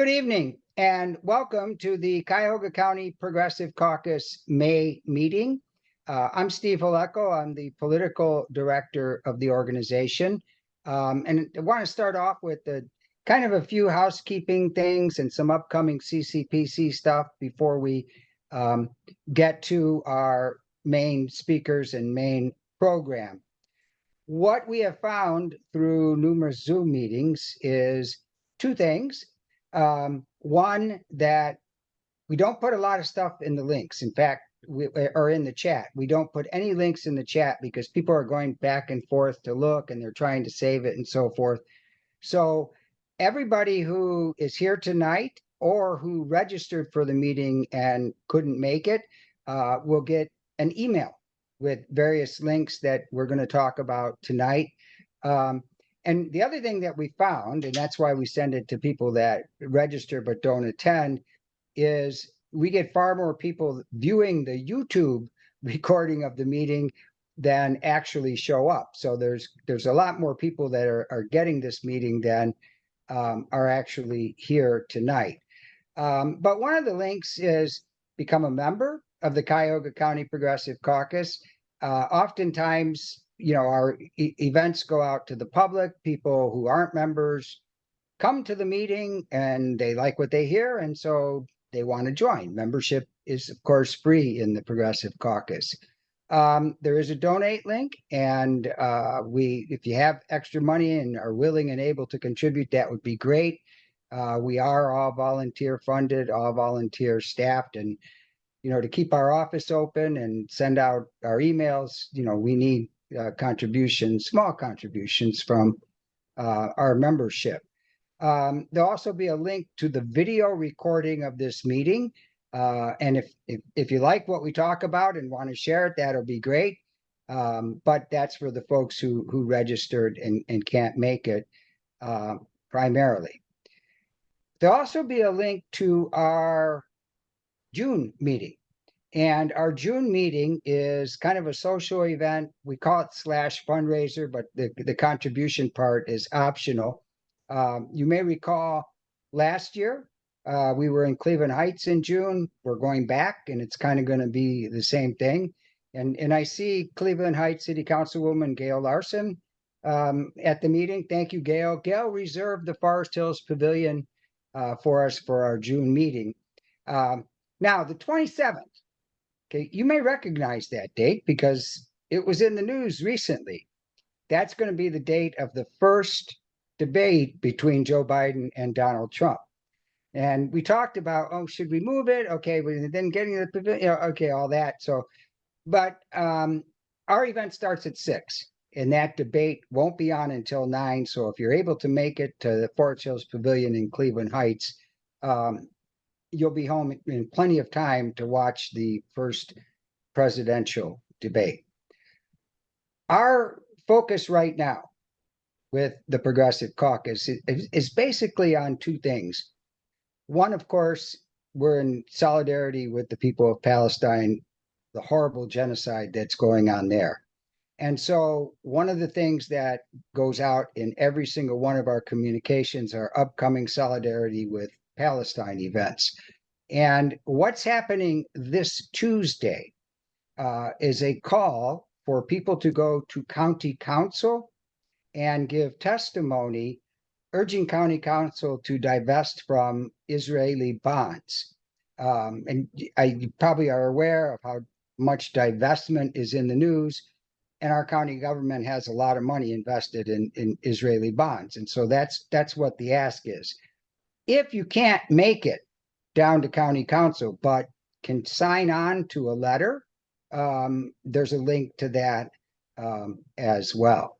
Good evening and welcome to the Cuyahoga County Progressive Caucus May meeting. I'm Steve Haleko. I'm the political director of the organization. And I want to start off with kind of a few housekeeping things and some upcoming CCPC stuff before we get to our main speakers and main program. What we have found through numerous Zoom meetings is two things. One, that we don't put a lot of stuff in the links. In fact, or in the chat. We don't put any links in the chat because people are going back and forth to look and they're trying to save it and so forth. So everybody who is here tonight or who registered for the meeting and couldn't make it will get an email with various links that we're going to talk about tonight. And the other thing that we found, and that's why we send it to people that register but don't attend, is we get far more people viewing the YouTube recording of the meeting than actually show up. So there's a lot more people that are getting this meeting than are actually here tonight. But one of the links is become a member of the Cuyahoga County Progressive Caucus. Oftentimes, our events go out to the public. People who aren't members come to the meeting and they like what they hear, and so they want to join. Membership is, of course, free in the Progressive Caucus. There is a donate link, and if you have extra money and are willing and able to contribute, that would be great. We are all volunteer funded, all volunteer staffed, and to keep our office open and send out our emails, we need contributions, small contributions from our membership. There'll also be a link to the video recording of this meeting. And if you like what we talk about and want to share it, that'll be great. But that's for the folks who registered and can't make it primarily. There'll also be a link to our June meeting. And our June meeting is kind of a social event. We call it /fundraiser, but the contribution part is optional. You may recall last year, we were in Cleveland Heights in June. We're going back, and it's kind of going to be the same thing. And I see Cleveland Heights City Councilwoman Gail Larson at the meeting. Thank you, Gail. Gail reserved the Forest Hills Pavillion for us for our June meeting. Now, the 27th. Okay, you may recognize that date because it was in the news recently. That's going to be the date of the first debate between Joe Biden and Donald Trump. And we talked about, should we move it? Okay, then getting the pavilion, okay, all that. So, but our event starts at 6, and that debate won't be on until 9. So if you're able to make it to the Forest Hills Pavilion in Cleveland Heights, you'll be home in plenty of time to watch the first presidential debate. Our focus right now with the Progressive Caucus is basically on two things. One, of course, we're in solidarity with the people of Palestine, the horrible genocide that's going on there. And so one of the things that goes out in every single one of our communications are upcoming solidarity with Palestine events. And what's happening this Tuesday is a call for people to go to county council and give testimony urging county council to divest from Israeli bonds. And you probably are aware of how much divestment is in the news, and our county government has a lot of money invested in Israeli bonds. And so that's what the ask is. If you can't make it down to county council, but can sign on to a letter, there's a link to that as well.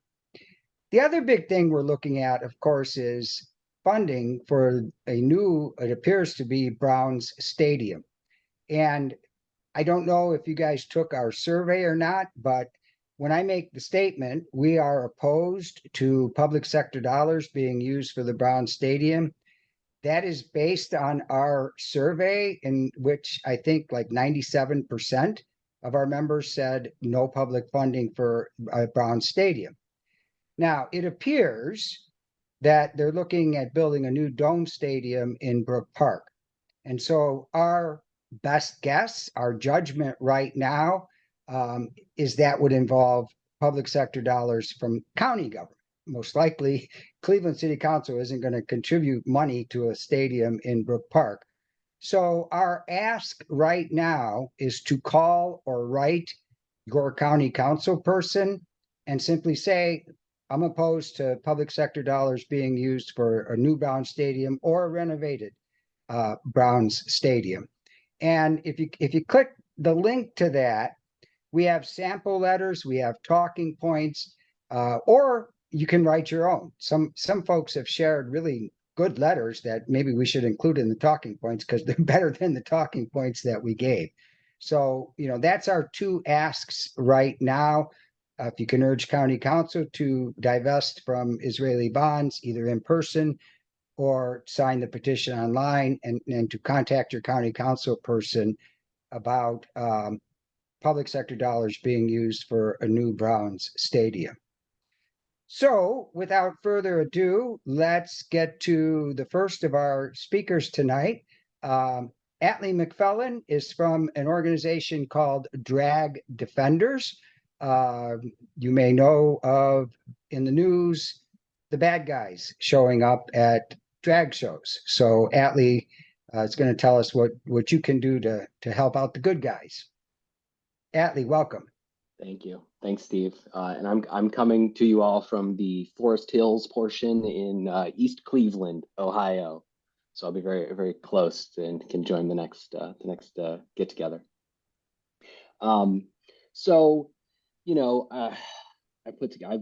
The other big thing we're looking at, of course, is funding for it appears to be Browns Stadium. And I don't know if you guys took our survey or not, but when I make the statement, we are opposed to public sector dollars being used for the Browns Stadium, that is based on our survey, in which I think like 97% of our members said no public funding for Browns Stadium. Now, it appears that they're looking at building a new dome stadium in Brook Park. And so our best guess, our judgment right now, is that would involve public sector dollars from county government. Most likely, Cleveland City Council isn't going to contribute money to a stadium in Brook Park. So our ask right now is to call or write your county council person and simply say, I'm opposed to public sector dollars being used for a new Browns stadium or a renovated Browns stadium. And if you click the link to that, we have sample letters, we have talking points, or you can write your own. Some folks have shared really good letters that maybe we should include in the talking points because they're better than the talking points that we gave. So, that's our two asks right now. If you can urge county council to divest from Israeli bonds, either in person or sign the petition online, and to contact your county council person about public sector dollars being used for a new Browns stadium. So without further ado, let's get to the first of our speakers tonight. Atlee McFellin is from an organization called Drag Defenders. You may know of in the news the bad guys showing up at drag shows. So Atlee is going to tell us what you can do to help out the good guys. Atlee, welcome. Thank you. Thanks, Steve. And I'm coming to you all from the Forest Hills portion in East Cleveland, Ohio. So I'll be very, very close and can join the next get together. I've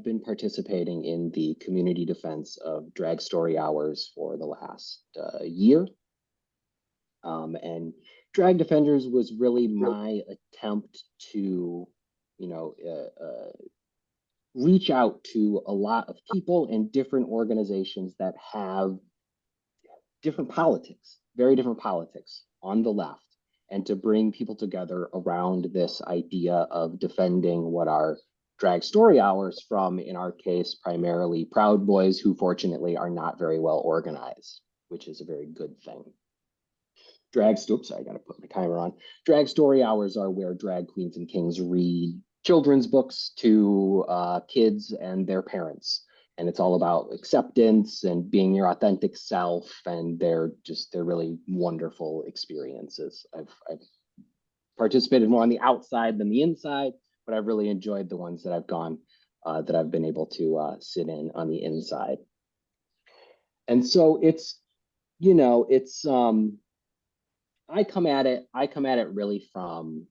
been participating in the community defense of drag story hours for the last year. And Drag Defenders was really my attempt to, reach out to a lot of people and different organizations that have different politics, very different politics on the left, and to bring people together around this idea of defending what are drag story hours from, in our case, primarily Proud Boys, who fortunately are not very well organized, which is a very good thing. I gotta put my timer on. Drag story hours are where drag queens and kings read children's books to kids and their parents. And it's all about acceptance and being your authentic self. And they're really wonderful experiences. I've participated more on the outside than the inside, but I've really enjoyed the ones that I've gone, that I've been able to sit in on the inside. And so I come at it really from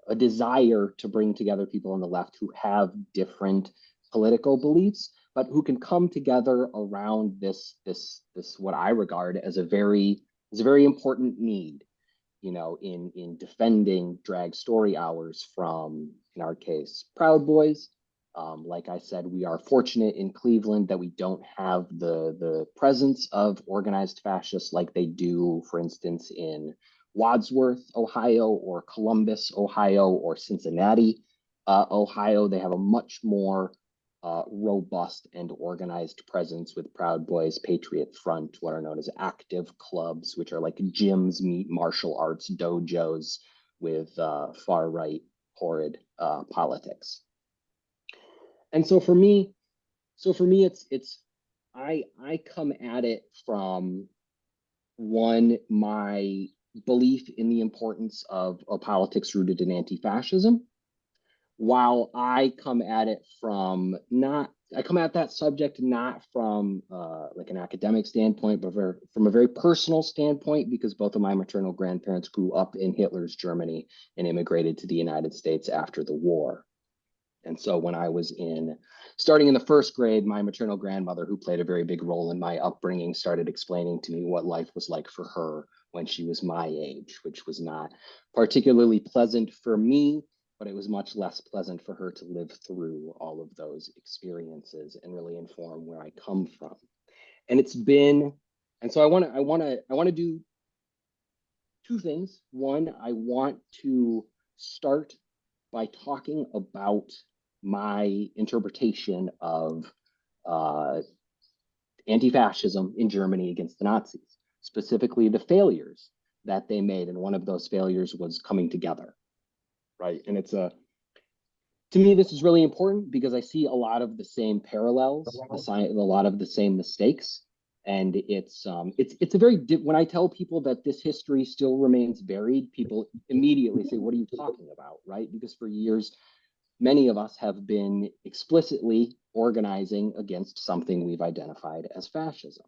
a desire to bring together people on the left who have different political beliefs, but who can come together around this what I regard as a very important need, in defending drag story hours from, in our case, Proud Boys. Like I said, we are fortunate in Cleveland that we don't have the presence of organized fascists like they do, for instance, in Wadsworth, Ohio, or Columbus, Ohio, or Cincinnati, Ohio. They have a much more robust and organized presence with Proud Boys, Patriot Front, what are known as active clubs, which are like gyms meet martial arts dojos with far-right horrid politics. And so for me, I come at it from my belief in the importance of a politics rooted in anti-fascism, while I come at it I come at that subject not from like an academic standpoint, but from a very personal standpoint, because both of my maternal grandparents grew up in Hitler's Germany and immigrated to the United States after the war. And so when I was starting in the first grade, my maternal grandmother, who played a very big role in my upbringing, started explaining to me what life was like for her when she was my age, which was not particularly pleasant for me, but it was much less pleasant for her to live through all of those experiences and really inform where I come from. And so I want to do two things. One, I want to start by talking about my interpretation of anti-fascism in Germany against the Nazis, specifically the failures that they made. And one of those failures was coming together, right? And to me, this is really important because I see a lot of the same parallels, a lot of the same mistakes. And it's a very, when I tell people that this history still remains buried, people immediately say, what are you talking about, right? Because for years, many of us have been explicitly organizing against something we've identified as fascism.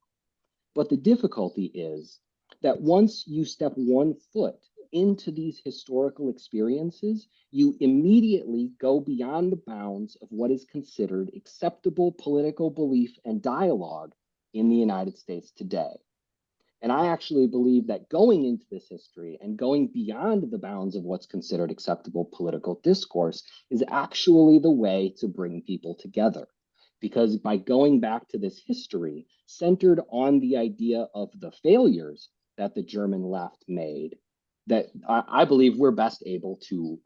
But the difficulty is that once you step one foot into these historical experiences, you immediately go beyond the bounds of what is considered acceptable political belief and dialogue in the United States today. And I actually believe that going into this history and going beyond the bounds of what's considered acceptable political discourse is actually the way to bring people together. Because by going back to this history centered on the idea of the failures that the German left made, that I believe we're best able to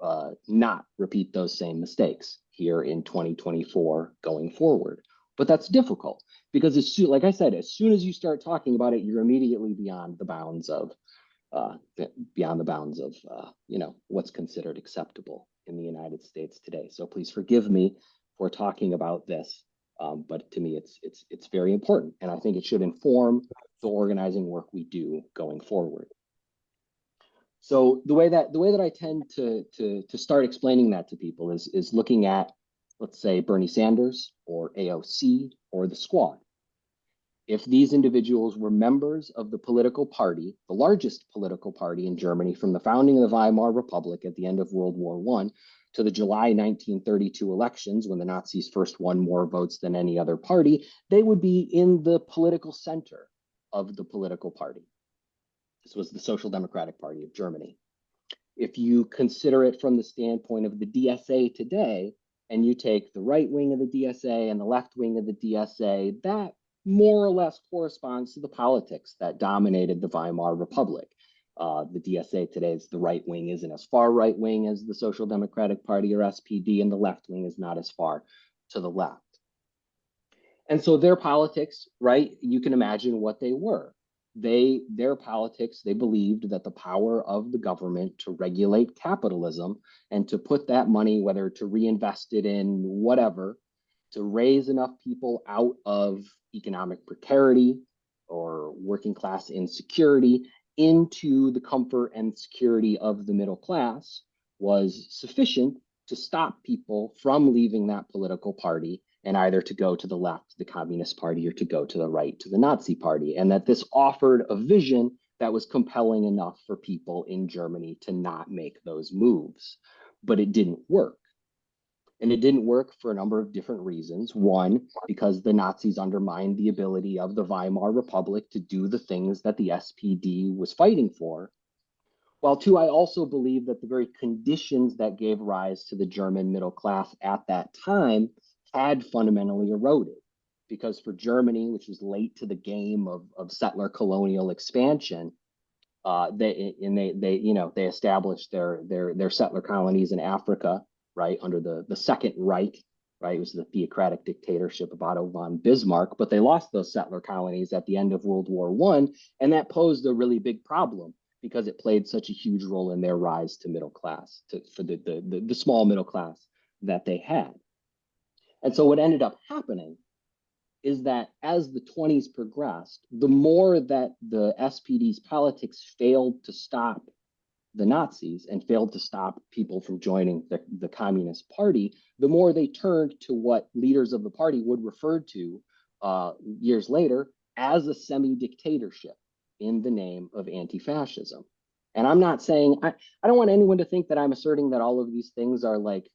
not repeat those same mistakes here in 2024 going forward. But that's difficult because like I said, as soon as you start talking about it, you're immediately beyond the bounds of what's considered acceptable in the United States today. So please forgive me for talking about this, but to me, it's very important, and I think it should inform the organizing work we do going forward. So the way that I tend to start explaining that to people is looking at, let's say, Bernie Sanders or AOC or the Squad. If these individuals were members of the political party, the largest political party in Germany from the founding of the Weimar Republic at the end of World War I to the July 1932 elections, when the Nazis first won more votes than any other party, they would be in the political center of the political party. This was the Social Democratic Party of Germany. If you consider it from the standpoint of the DSA today, and you take the right wing of the DSA and the left wing of the DSA, that more or less corresponds to the politics that dominated the Weimar Republic. The DSA today's the right wing isn't as far right wing as the Social Democratic Party or SPD, and the left wing is not as far to the left. And so their politics, right, you can imagine what they were. Their politics, they believed that the power of the government to regulate capitalism and to put that money, whether to reinvest it in whatever, to raise enough people out of economic precarity or working class insecurity into the comfort and security of the middle class was sufficient to stop people from leaving that political party and either to go to the left, the Communist Party, or to go to the right, to the Nazi Party, and that this offered a vision that was compelling enough for people in Germany to not make those moves. But it didn't work. And it didn't work for a number of different reasons. One, because the Nazis undermined the ability of the Weimar Republic to do the things that the SPD was fighting for. While two, I also believe that the very conditions that gave rise to the German middle class at that time had fundamentally eroded. Because for Germany, which was late to the game of settler colonial expansion, they established their settler colonies in Africa, right, under the Second Reich, right? It was the theocratic dictatorship of Otto von Bismarck, but they lost those settler colonies at the end of World War I, and that posed a really big problem because it played such a huge role in their rise to middle class, for the small middle class that they had. And so what ended up happening is that as the 20s progressed, the more that the SPD's politics failed to stop the Nazis and failed to stop people from joining the Communist Party, the more they turned to what leaders of the party would refer to years later as a semi-dictatorship in the name of anti-fascism. And I'm not saying, I don't want anyone to think that I'm asserting that all of these things are like,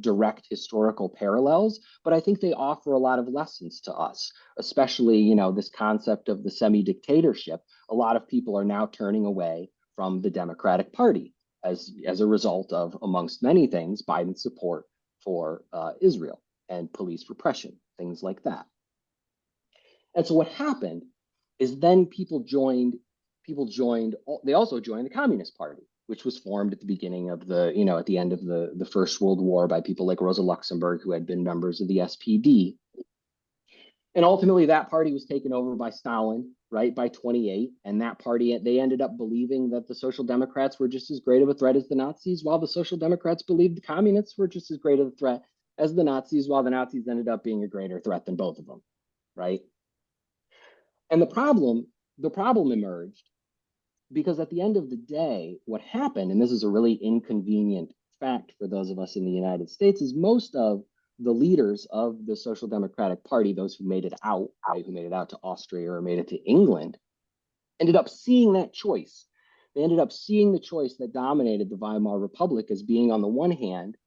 direct historical parallels, but I think they offer a lot of lessons to us, especially, this concept of the semi-dictatorship. A lot of people are now turning away from the Democratic Party as a result of, amongst many things, Biden's support for Israel and police repression, things like that. And so what happened is then they also joined the Communist Party, which was formed at the beginning of at the end of the First World War by people like Rosa Luxemburg, who had been members of the SPD. And ultimately, that party was taken over by Stalin, right, by 28. And that party, they ended up believing that the Social Democrats were just as great of a threat as the Nazis, while the Social Democrats believed the communists were just as great of a threat as the Nazis, while the Nazis ended up being a greater threat than both of them, right? And the problem emerged because at the end of the day, what happened, and this is a really inconvenient fact for those of us in the United States, is most of the leaders of the Social Democratic Party, those who made it out, right, who made it out to Austria or made it to England, ended up seeing that choice. They ended up seeing the choice that dominated the Weimar Republic as being, on the one hand,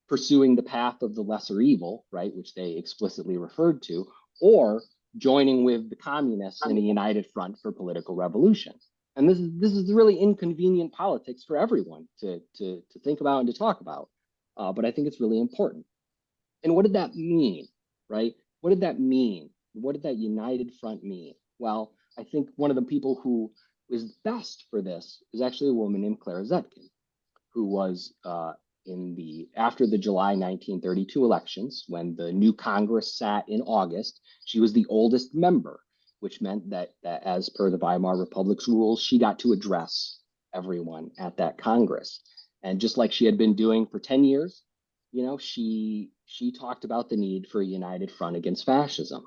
pursuing the path of the lesser evil, right, which they explicitly referred to, or joining with the communists in a united front for political revolution. And this is really inconvenient politics for everyone to think about and to talk about. But I think it's really important. And what did that mean, right? What did that mean? What did that united front mean? Well, I think one of the people who is best for this is actually a woman named Clara Zetkin, who was after the July 1932 elections, when the new Congress sat in August, she was the oldest member, which meant that as per the Weimar Republic's rules, she got to address everyone at that Congress. And just like she had been doing for 10 years, you know, she talked about the need for a united front against fascism.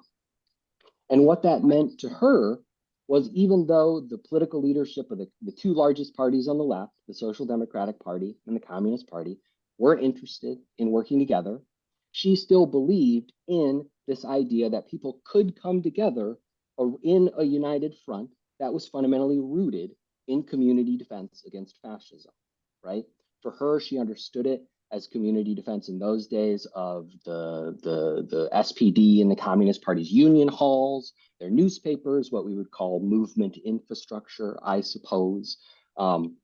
And what that meant to her was, even though the political leadership of the two largest parties on the left, the Social Democratic Party and the Communist Party, weren't interested in working together, she still believed in this idea that people could come together in a united front that was fundamentally rooted in community defense against fascism, right? For her, she understood it as community defense in those days of the SPD and the Communist Party's union halls, their newspapers, what we would call movement infrastructure, I suppose. And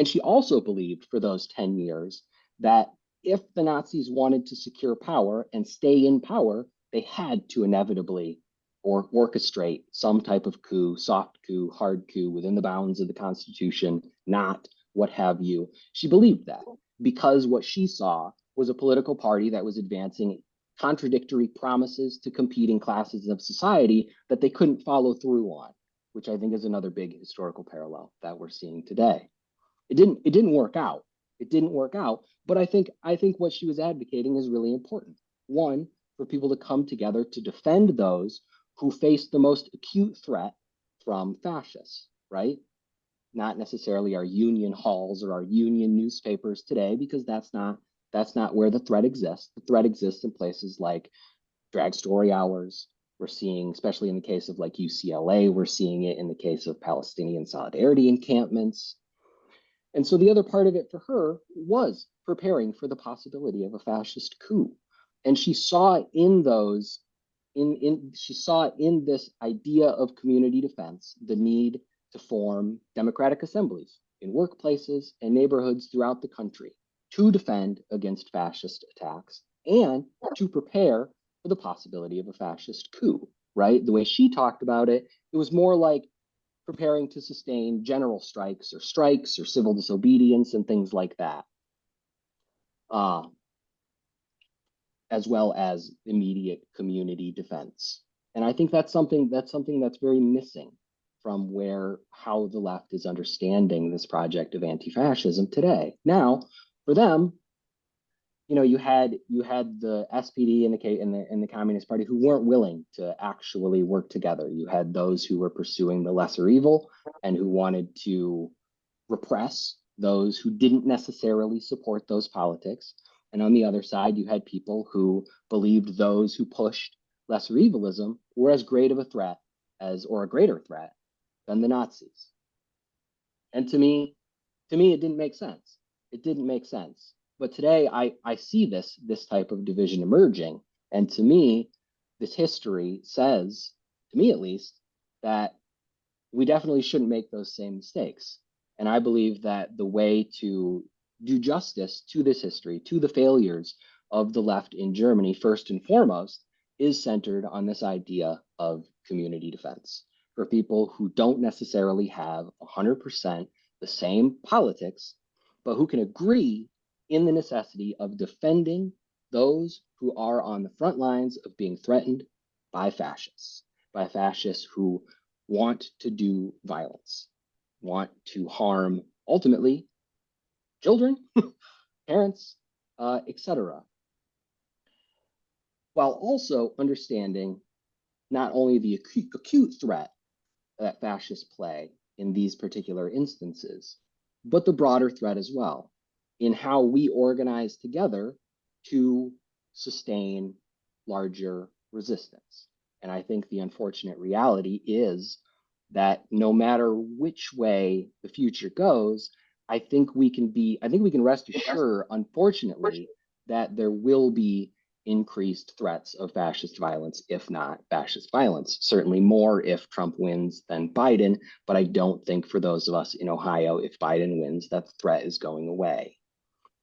she also believed for those 10 years that if the Nazis wanted to secure power and stay in power, they had to inevitably orchestrate some type of coup, soft coup, hard coup within the bounds of the Constitution, not what have you. She believed that because what she saw was a political party that was advancing contradictory promises to competing classes of society that they couldn't follow through on, which I think is another big historical parallel that we're seeing today. It didn't work out. It didn't work out, but I think what she was advocating is really important. One, for people to come together to defend those who face the most acute threat from fascists, right? Not necessarily our union halls or our union newspapers today, because that's not where the threat exists. The threat exists in places like drag story hours. We're seeing, especially in the case of like UCLA, we're seeing it in the case of Palestinian solidarity encampments. And so the other part of it for her was preparing for the possibility of a fascist coup. And she saw in those, she saw in this idea of community defense, the need to form democratic assemblies in workplaces and neighborhoods throughout the country to defend against fascist attacks and to prepare for the possibility of a fascist coup, right? The way she talked about it, it was more like preparing to sustain general strikes or civil disobedience and things like that, as well as immediate community defense. And I think that's something that's very missing from how the left is understanding this project of anti-fascism today. Now, for them, you know, you had the SPD and the Communist Party who weren't willing to actually work together. You had those who were pursuing the lesser evil and who wanted to repress those who didn't necessarily support those politics. And on the other side, you had people who believed those who pushed lesser evilism were as great of a threat or a greater threat than the Nazis. And to me, it didn't make sense. It didn't make sense. But today I see this type of division emerging. And to me, this history says, to me at least, that we definitely shouldn't make those same mistakes. And I believe that the way to do justice to this history, to the failures of the left in Germany, first and foremost, is centered on this idea of community defense for people who don't necessarily have 100% the same politics, but who can agree in the necessity of defending those who are on the front lines of being threatened by fascists who want to do violence, want to harm, ultimately, children, parents, etc. While also understanding not only the acute threat that fascists play in these particular instances, but the broader threat as well in how we organize together to sustain larger resistance. And I think the unfortunate reality is that no matter which way the future goes, I think we can rest assured, unfortunately, that there will be increased threats of fascist violence, if not fascist violence. Certainly more if Trump wins than Biden, but I don't think for those of us in Ohio, if Biden wins, that threat is going away.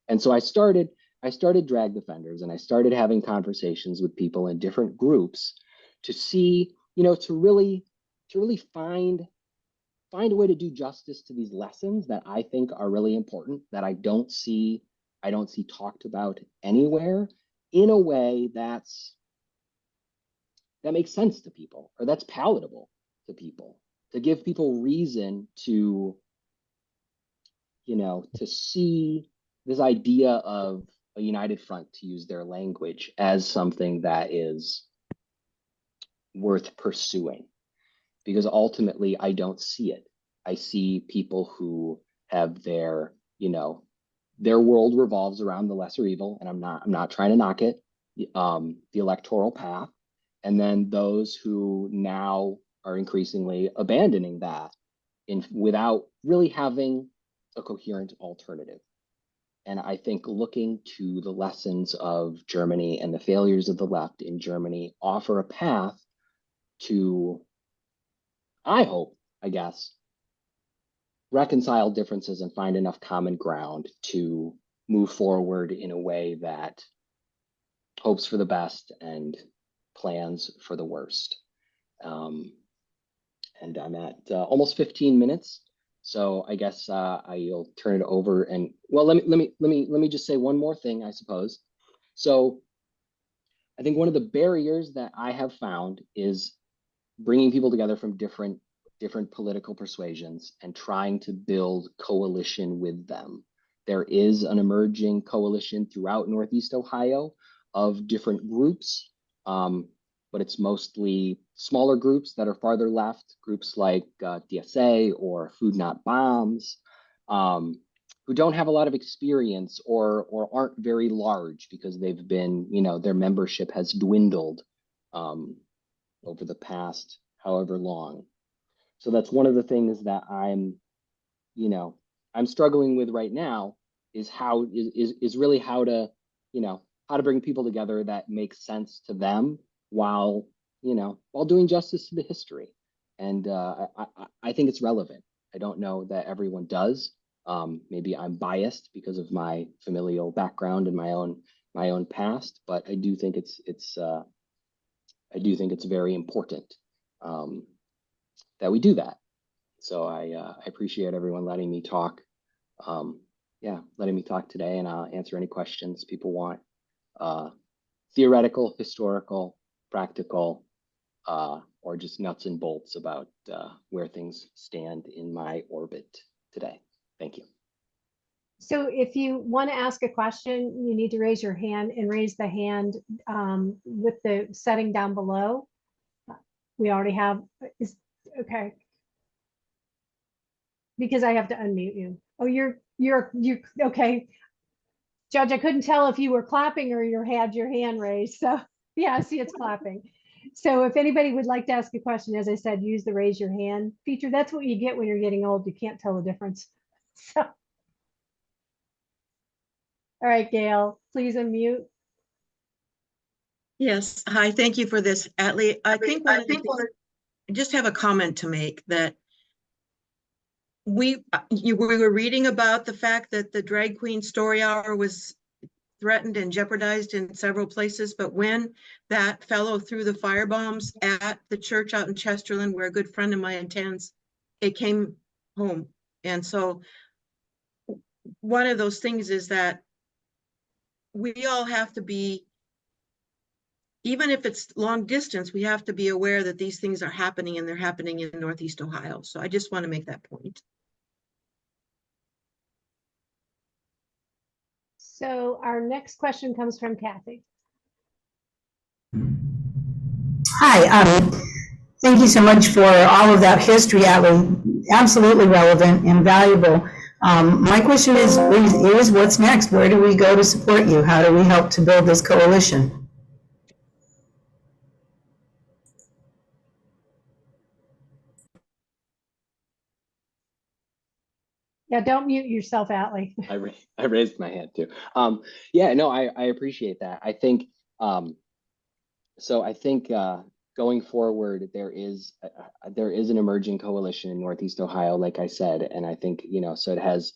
And so I started Drag Defenders, and I started having conversations with people in different groups to see, to really find a way to do justice to these lessons that I think are really important, that I don't see talked about anywhere, in a way that makes sense to people, or that's palatable to people, to give people reason to, to see this idea of a united front, to use their language, as something that is worth pursuing. Because ultimately, I don't see it. I see people who have their world revolves around the lesser evil, and I'm not trying to knock it, the electoral path, and then those who now are increasingly abandoning that without really having a coherent alternative. And I think looking to the lessons of Germany and the failures of the left in Germany offer a path to, I hope, I guess, reconcile differences and find enough common ground to move forward in a way that hopes for the best and plans for the worst. And I'm at almost 15 minutes, so I guess I'll turn it over. And well, let me just say one more thing, I suppose. So I think one of the barriers that I have found is bringing people together from different political persuasions and trying to build coalition with them. There is an emerging coalition throughout Northeast Ohio of different groups, but it's mostly smaller groups that are farther left, groups like DSA or Food Not Bombs, who don't have a lot of experience or aren't very large because they've been, their membership has dwindled over the past however long. So that's one of the things that I'm struggling with right now, is really how to bring people together that makes sense to them while doing justice to the history. And I think it's relevant. I don't know that everyone does. Maybe I'm biased because of my familial background and my own past, but I do think it's very important that we do that. So I appreciate everyone letting me talk. Letting me talk today, and I'll answer any questions people want. Theoretical, historical, practical, or just nuts and bolts about where things stand in my orbit today. Thank you. So if you want to ask a question, you need to raise your hand, and raise the hand with the setting down below. We already have, okay. Because I have to unmute you. Oh, you're okay. Judge, I couldn't tell if you were clapping or you had your hand raised. So yeah, I see it's clapping. So if anybody would like to ask a question, as I said, use the raise your hand feature. That's what you get when you're getting old. You can't tell the difference. So, all right, Gail, please unmute. Yes. Hi, thank you for this, Atlee. I just have a comment to make that we were reading about the fact that the drag queen story hour was threatened and jeopardized in several places, but when that fellow threw the firebombs at the church out in Chesterland, where a good friend of mine attends, it came home. And so one of those things is that we all have to be even if it's long distance, we have to be aware that these things are happening and they're happening in Northeast Ohio. So I just want to make that point. So our next question comes from Kathy. Hi, thank you so much for all of that history, Atlee. Absolutely relevant and valuable. My question is what's next? Where do we go to support you? How do we help to build this coalition? Yeah, don't mute yourself, Atlee. I raised my hand too. Yeah, no, I appreciate that. I think so. I think going forward, there is an emerging coalition in Northeast Ohio, like I said, and I think so it has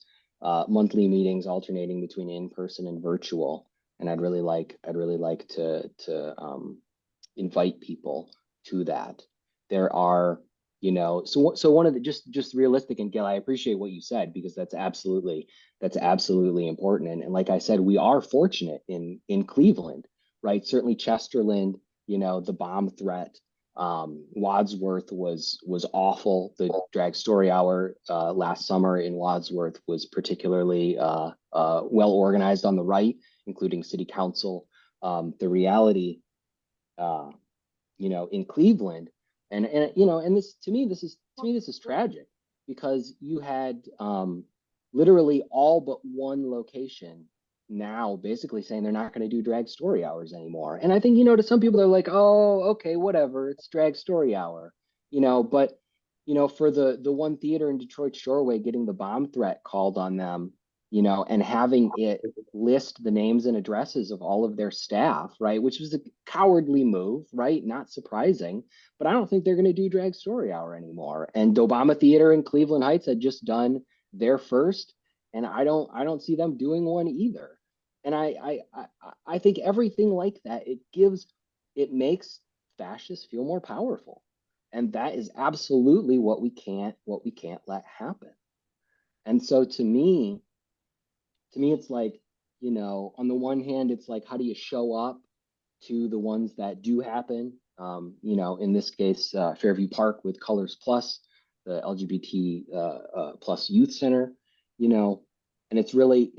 monthly meetings alternating between in-person and virtual, and I'd really like to invite people to that. There are so one of the just realistic, and Gil, I appreciate what you said, because that's absolutely important. And like I said, we are fortunate in Cleveland, right? Certainly Chesterland, the bomb threat, Wadsworth was awful. The drag story hour last summer in Wadsworth was particularly well organized on the right, including city council. The reality in Cleveland, and this to me this is tragic, because you had literally all but one location now basically saying they're not going to do drag story hours anymore. And I think to some people they're like, oh, okay, whatever, it's drag story hour, but for the one theater in Detroit Shoreway getting the bomb threat called on them, and having it list the names and addresses of all of their staff, right? Which was a cowardly move, right? Not surprising, but I don't think they're going to do drag story hour anymore. And Obama Theater in Cleveland Heights had just done their first, and I don't see them doing one either. And I think everything like that, it makes fascists feel more powerful. And that is absolutely what we can't let happen. And so to me, it's like, on the one hand, it's like, how do you show up to the ones that do happen? In this case, Fairview Park with Colors Plus, the LGBT plus youth center, and it's really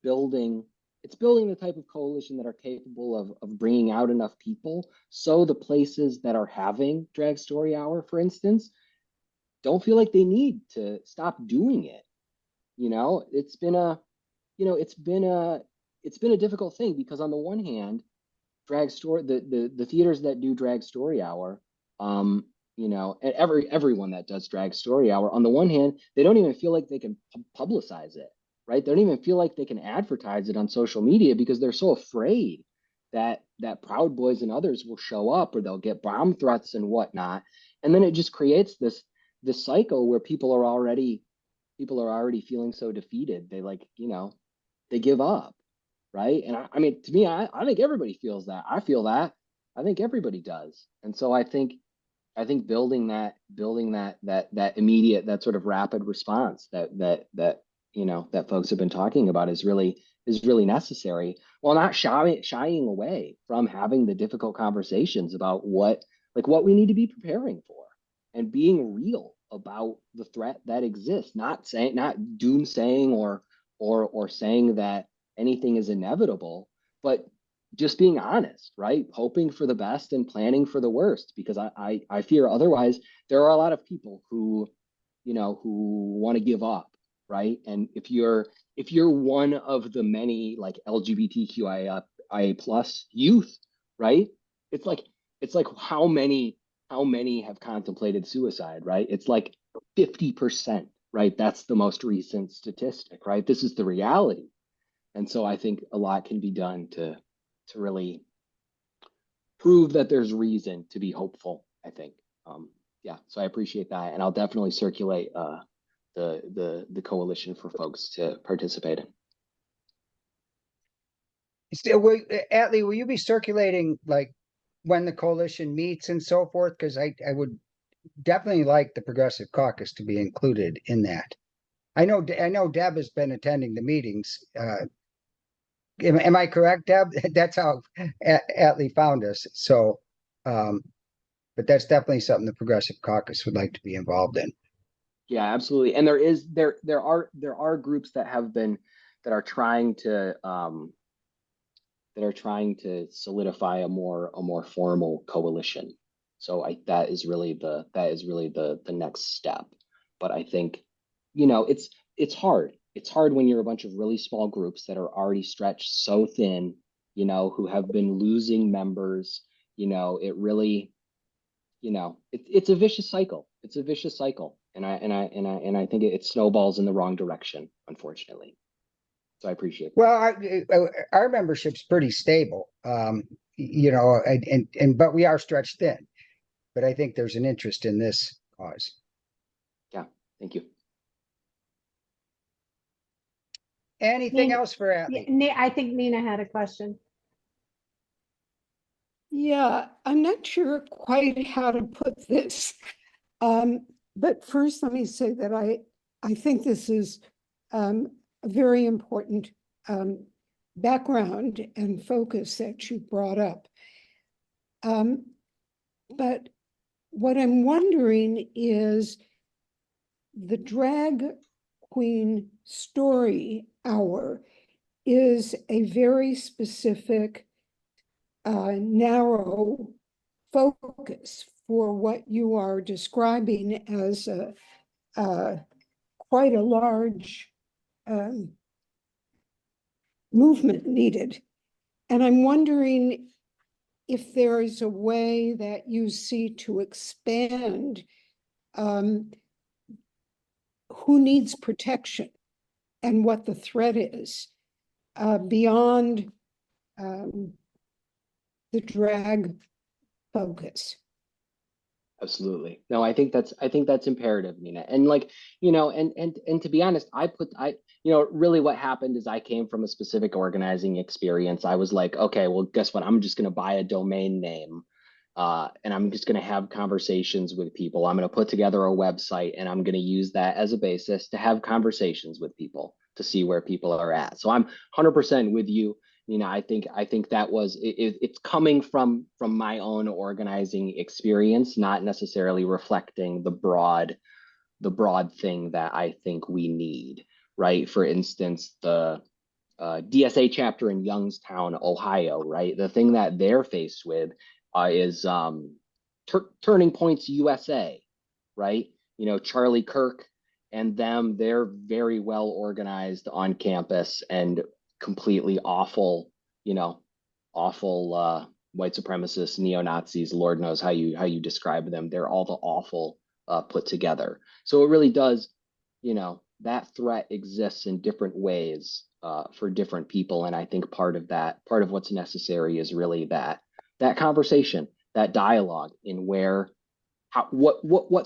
building the type of coalition that are capable of bringing out enough people. So the places that are having drag story hour, for instance, don't feel like they need to stop doing it. It's been a difficult thing, because on the one hand, drag story, the theaters that do drag story hour, and everyone that does drag story hour, on the one hand, they don't even feel like they can publicize it, right? They don't even feel like they can advertise it on social media, because they're so afraid that Proud Boys and others will show up, or they'll get bomb threats and whatnot. And then it just creates this cycle where people are already feeling so defeated. They they give up, right? And I mean, to me, I think everybody feels that. I feel that. I think everybody does. And so I think building that immediate, that sort of rapid response that folks have been talking about is really necessary, while not shying away from having the difficult conversations about what we need to be preparing for, and being real about the threat that exists, not doomsaying or saying that anything is inevitable, but just being honest, right? Hoping for the best and planning for the worst, because I fear otherwise there are a lot of people who want to give up, right? And if you're one of the many like LGBTQIA plus youth, right? It's like how many have contemplated suicide, right? It's like 50%, right? That's the most recent statistic, right? This is the reality. And so I think a lot can be done to really prove that there's reason to be hopeful, I think. Yeah, so I appreciate that. And I'll definitely circulate the coalition for folks to participate in. Atlee, will you be circulating like when the coalition meets and so forth? Because I would definitely like the Progressive Caucus to be included in that. I know Deb has been attending the meetings. Am I correct, Deb? That's how Atlee found us. So, but that's definitely something the Progressive Caucus would like to be involved in. Yeah, absolutely. And there are groups that are trying to solidify a more formal coalition. So that is really the next step. But I think, it's hard. It's hard when you're a bunch of really small groups that are already stretched so thin, who have been losing members. It really, it's a vicious cycle. It's a vicious cycle. And I think it snowballs in the wrong direction, unfortunately. So I appreciate that. Well, our membership's pretty stable, but we are stretched thin. But I think there's an interest in this cause. Yeah, thank you. Anything Nina- else for Atlee? Yeah, I think Nina had a question. Yeah, I'm not sure quite how to put this. But first, let me say that I think this is a very important background and focus that you brought up. But what I'm wondering is the drag queen story hour is a very specific narrow focus for what you are describing as quite a large movement needed. And I'm wondering if there is a way that you see to expand who needs protection and what the threat is beyond the drag focus. Absolutely. No, I think that's imperative, Nina. And and to be honest, really what happened is I came from a specific organizing experience. I was like, okay, well, guess what? I'm just going to buy a domain name. And I'm just going to have conversations with people. I'm going to put together a website and I'm going to use that as a basis to have conversations with people to see where people are at. So I'm 100% with you. I think that was it's coming from my own organizing experience, not necessarily reflecting the broad thing that I think we need, right? For instance, the DSA chapter in Youngstown, Ohio, right? The thing that they're faced with is Turning Points USA, right? Charlie Kirk and them, they're very well organized on campus and completely awful, white supremacists, neo-Nazis, Lord knows how you describe them. They're all the awful put together. So it really does, that threat exists in different ways for different people. And I think part of what's necessary is really that conversation, that dialogue in what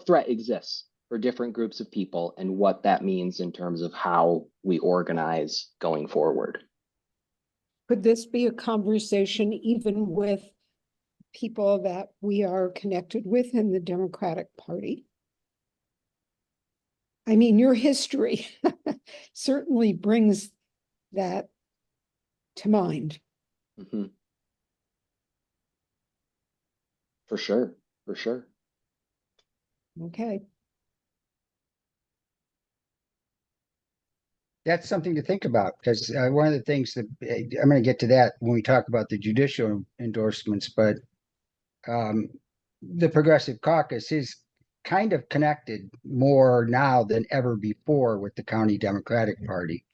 threat exists for different groups of people and what that means in terms of how we organize going forward. Could this be a conversation even with people that we are connected with in the Democratic Party? I mean, your history certainly brings that to mind. Mm-hmm. For sure. Okay. That's something to think about, because one of the things that I'm going to get to that when we talk about the judicial endorsements, but the Progressive Caucus is kind of connected more now than ever before with the County Democratic Party.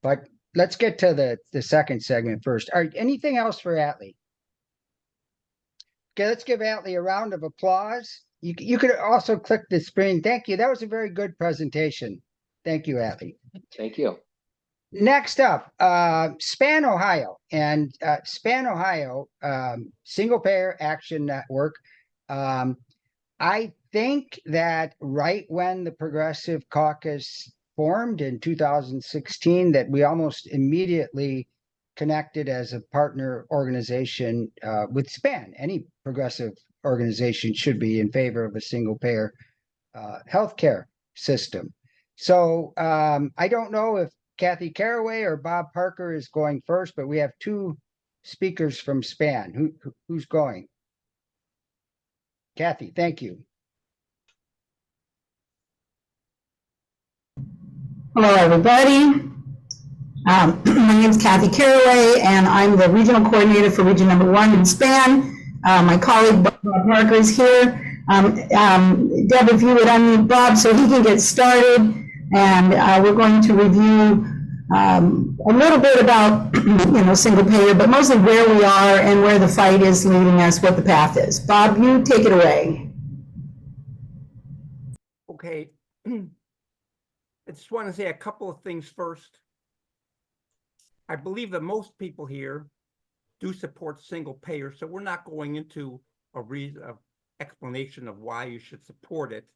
But let's get to the second segment first. All right, anything else for Atlee? Okay, let's give Atlee a round of applause. You could also click the screen. Thank you. That was a very good presentation. Thank you, Atlee. Thank you. Next up, SPAN Ohio. And SPAN Ohio, Single Payer Action Network. I think that right when the Progressive Caucus formed in 2016, that we almost immediately connected as a partner organization with SPAN. Any progressive organization should be in favor of a single payer healthcare system. So I don't know if Kathy Caraway or Bob Parker is going first, but we have two speakers from SPAN. Who's going? Kathy, thank you. Hello, everybody. My name is Kathy Caraway, and I'm the regional coordinator for Region Number 1 in SPAN. My colleague Bob Parker is here. Deb, if you would unmute Bob so he can get started, and we're going to review a little bit about single payer, but mostly where we are and where the fight is leading us, what the path is. Bob, you take it away. Okay. I just want to say a couple of things first. I believe that most people here do support single payer, so we're not going into a explanation of why you should support it.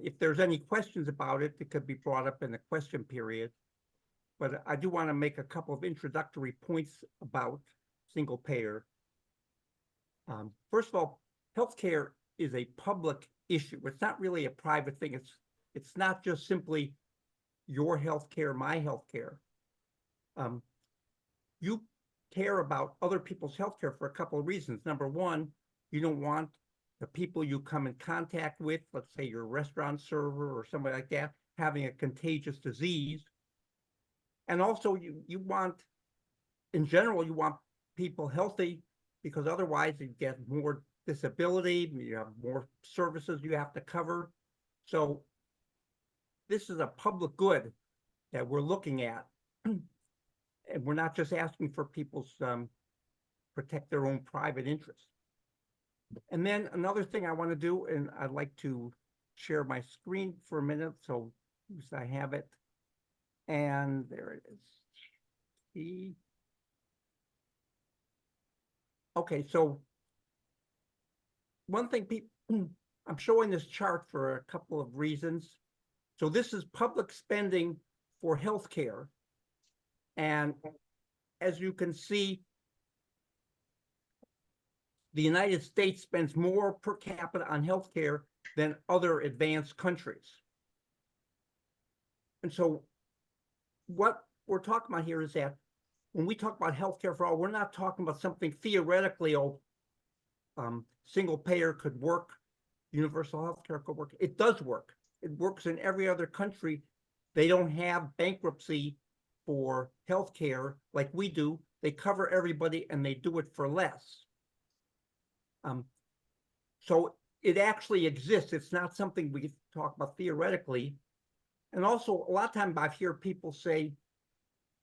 If there's any questions about it, it could be brought up in the question period. But I do want to make a couple of introductory points about single payer. First of all, healthcare is a public issue. It's not really a private thing. It's not just simply your healthcare, my healthcare. You care about other people's healthcare for a couple of reasons. Number one, you don't want the people you come in contact with, let's say your restaurant server or somebody like that, having a contagious disease. And also you want, in general, you want people healthy, because otherwise you get more disability, you have more services you have to cover. So this is a public good that we're looking at. And we're not just asking for people's protect their own private interests. And then another thing I want to do, and I'd like to share my screen for a minute, so I have it. And there it is. Okay, so one thing I'm showing this chart for a couple of reasons. So this is public spending for healthcare. And as you can see, the United States spends more per capita on healthcare than other advanced countries. And so what we're talking about here is that when we talk about healthcare for all, we're not talking about something theoretically, single payer could work, universal healthcare could work. It does work. It works in every other country. They don't have bankruptcy for healthcare like we do. They cover everybody and they do it for less. So it actually exists. It's not something we talk about theoretically. And also, a lot of times I hear people say,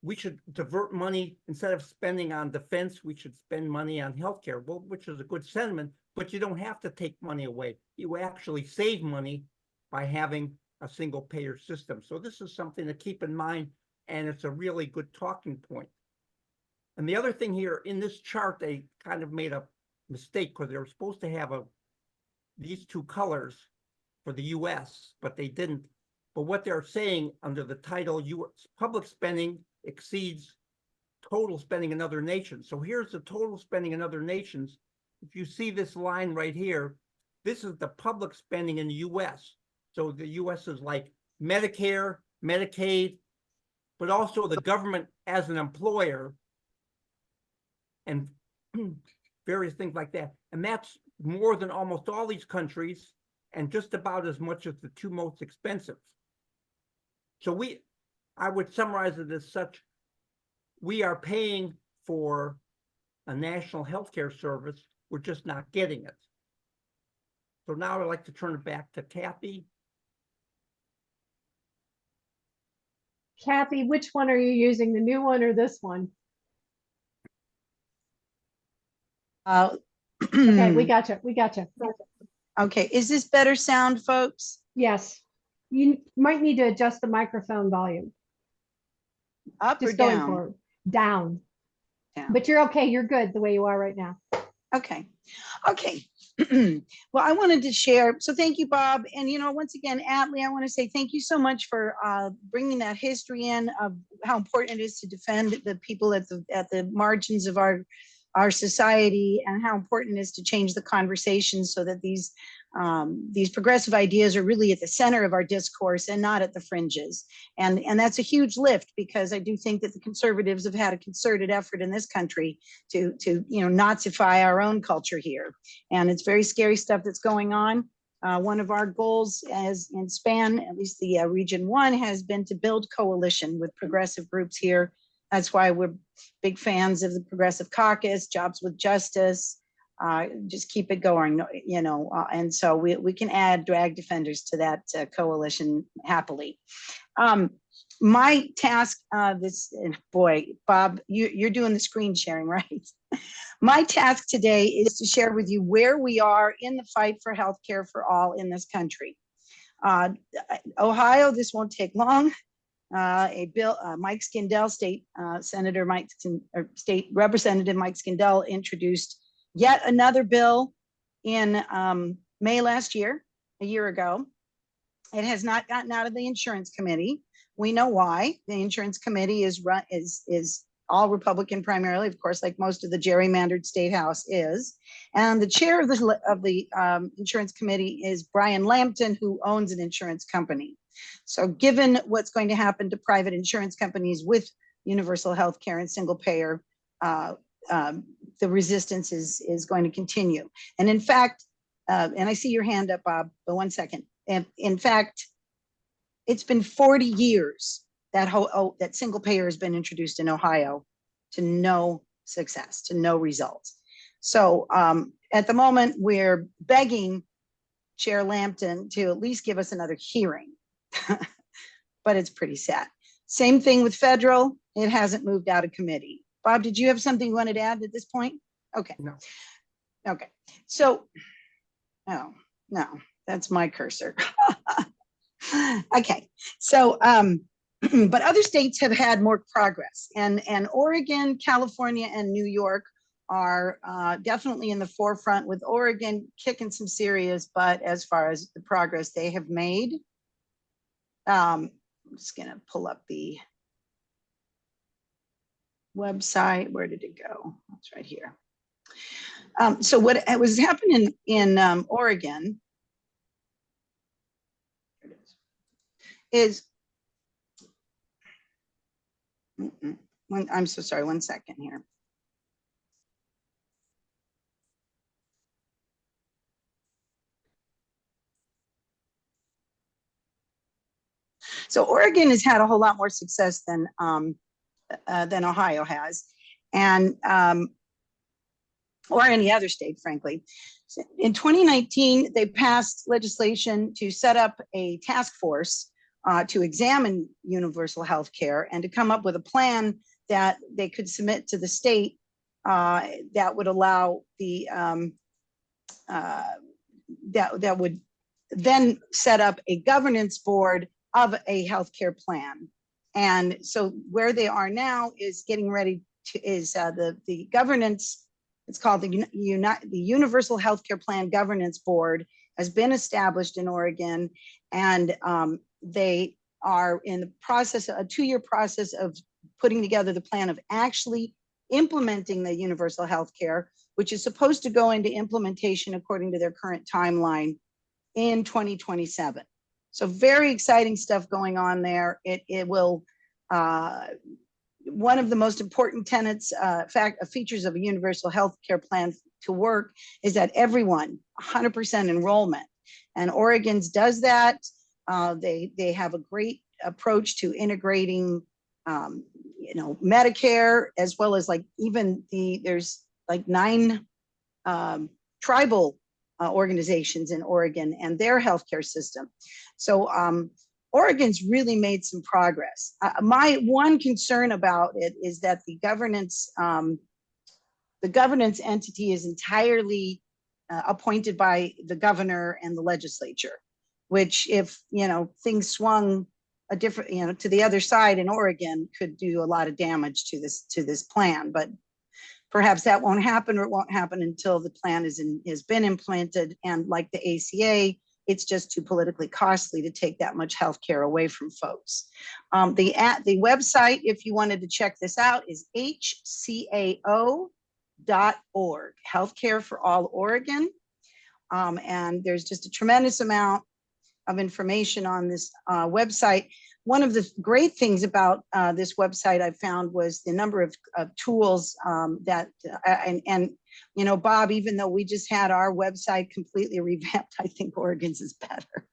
we should divert money, instead of spending on defense, we should spend money on healthcare. Well, which is a good sentiment, but you don't have to take money away. You actually save money by having a single payer system. So this is something to keep in mind, and it's a really good talking point. And the other thing here in this chart, they kind of made a mistake because they were supposed to have these two colors for the US, but they didn't. But what they're saying under the title, public spending exceeds total spending in other nations. So here's the total spending in other nations. If you see this line right here, this is the public spending in the US. So the US is like Medicare, Medicaid, but also the government as an employer and various things like that. And that's more than almost all these countries and just about as much as the two most expensive. So I would summarize it as such: we are paying for a national healthcare service, we're just not getting it. So now I'd like to turn it back to Kathy. Kathy, which one are you using, the new one or this one? Okay, we got you. We got you. Okay, is this better sound, folks? Yes. You might need to adjust the microphone volume. Up Just or going down? forward. Down. Down. But you're okay. You're good the way you are right now. Okay. Okay. Well, I wanted to share. So thank you, Bob. And, once again, Atlee, I want to say thank you so much for bringing that history in of how important it is to defend the people at the margins of our society, and how important it is to change the conversation so that these these progressive ideas are really at the center of our discourse and not at the fringes. And that's a huge lift, because I do think that the conservatives have had a concerted effort in this country to Nazify our own culture here. And it's very scary stuff that's going on. One of our goals as in SPAN, at least the Region 1, has been to build coalition with progressive groups here. That's why we're big fans of the Progressive Caucus, Jobs with Justice, just keep it going, and so we can add drag defenders to that coalition happily. My task, boy, Bob, you're doing the screen sharing, right? My task today is to share with you where we are in the fight for healthcare for all in this country. Ohio, this won't take long. A bill, Mike Skindell, State Representative Mike Skindell introduced yet another bill in May last year, a year ago. It has not gotten out of the Insurance Committee. We know why. The Insurance Committee is all Republican primarily, of course, like most of the gerrymandered state house is. And the chair of the Insurance Committee is Brian Lampton, who owns an insurance company. So given what's going to happen to private insurance companies with universal health care and single payer, the resistance is going to continue. And in fact, and I see your hand up, Bob, but 1 second. And in fact, it's been 40 years that that single payer has been introduced in Ohio to no success, to no results. So at the moment, we're begging Chair Lampton to at least give us another hearing, but it's pretty sad. Same thing with federal. It hasn't moved out of committee. Bob, did you have something you wanted to add at this point? Okay. No. Okay. So, oh, no, that's my cursor. Okay. So, but other states have had more progress, and Oregon, California, and New York are definitely in the forefront, with Oregon kicking some serious butt as far as the progress they have made. I'm just going to pull up the website. Where did it go? It's right here. So what was happening in Oregon is, I'm so sorry, 1 second here. So Oregon has had a whole lot more success than Ohio has, and or any other state, frankly. In 2019, they passed legislation to set up a task force to examine universal health care and to come up with a plan that they could submit to the state that would allow the that would then set up a governance board of a healthcare plan. And so where they are now is getting ready to the governance. It's called the Universal Healthcare Plan Governance Board, has been established in Oregon, and they are in the process, a 2-year process of putting together the plan of actually implementing the universal health care, which is supposed to go into implementation according to their current timeline in 2027. So very exciting stuff going on there. It will, one of the most important tenets, features of a universal health care plan to work is that everyone, 100% enrollment. And Oregon's does that. They have a great approach to integrating, Medicare, as well as like even there's like 9 tribal organizations in Oregon and their healthcare system. So Oregon's really made some progress. My one concern about it is that the governance entity is entirely appointed by the governor and the legislature, which if, things swung a different, to the other side in Oregon, could do a lot of damage to this plan. But perhaps that won't happen, or it won't happen until the plan has been implemented. And like the ACA, it's just too politically costly to take that much healthcare away from folks. The website, if you wanted to check this out, is hcao.org, Healthcare for All Oregon. And there's just a tremendous amount of information on this website. One of the great things about this website I found was the number of tools that, and you know, Bob, even though we just had our website completely revamped, I think Oregon's is better.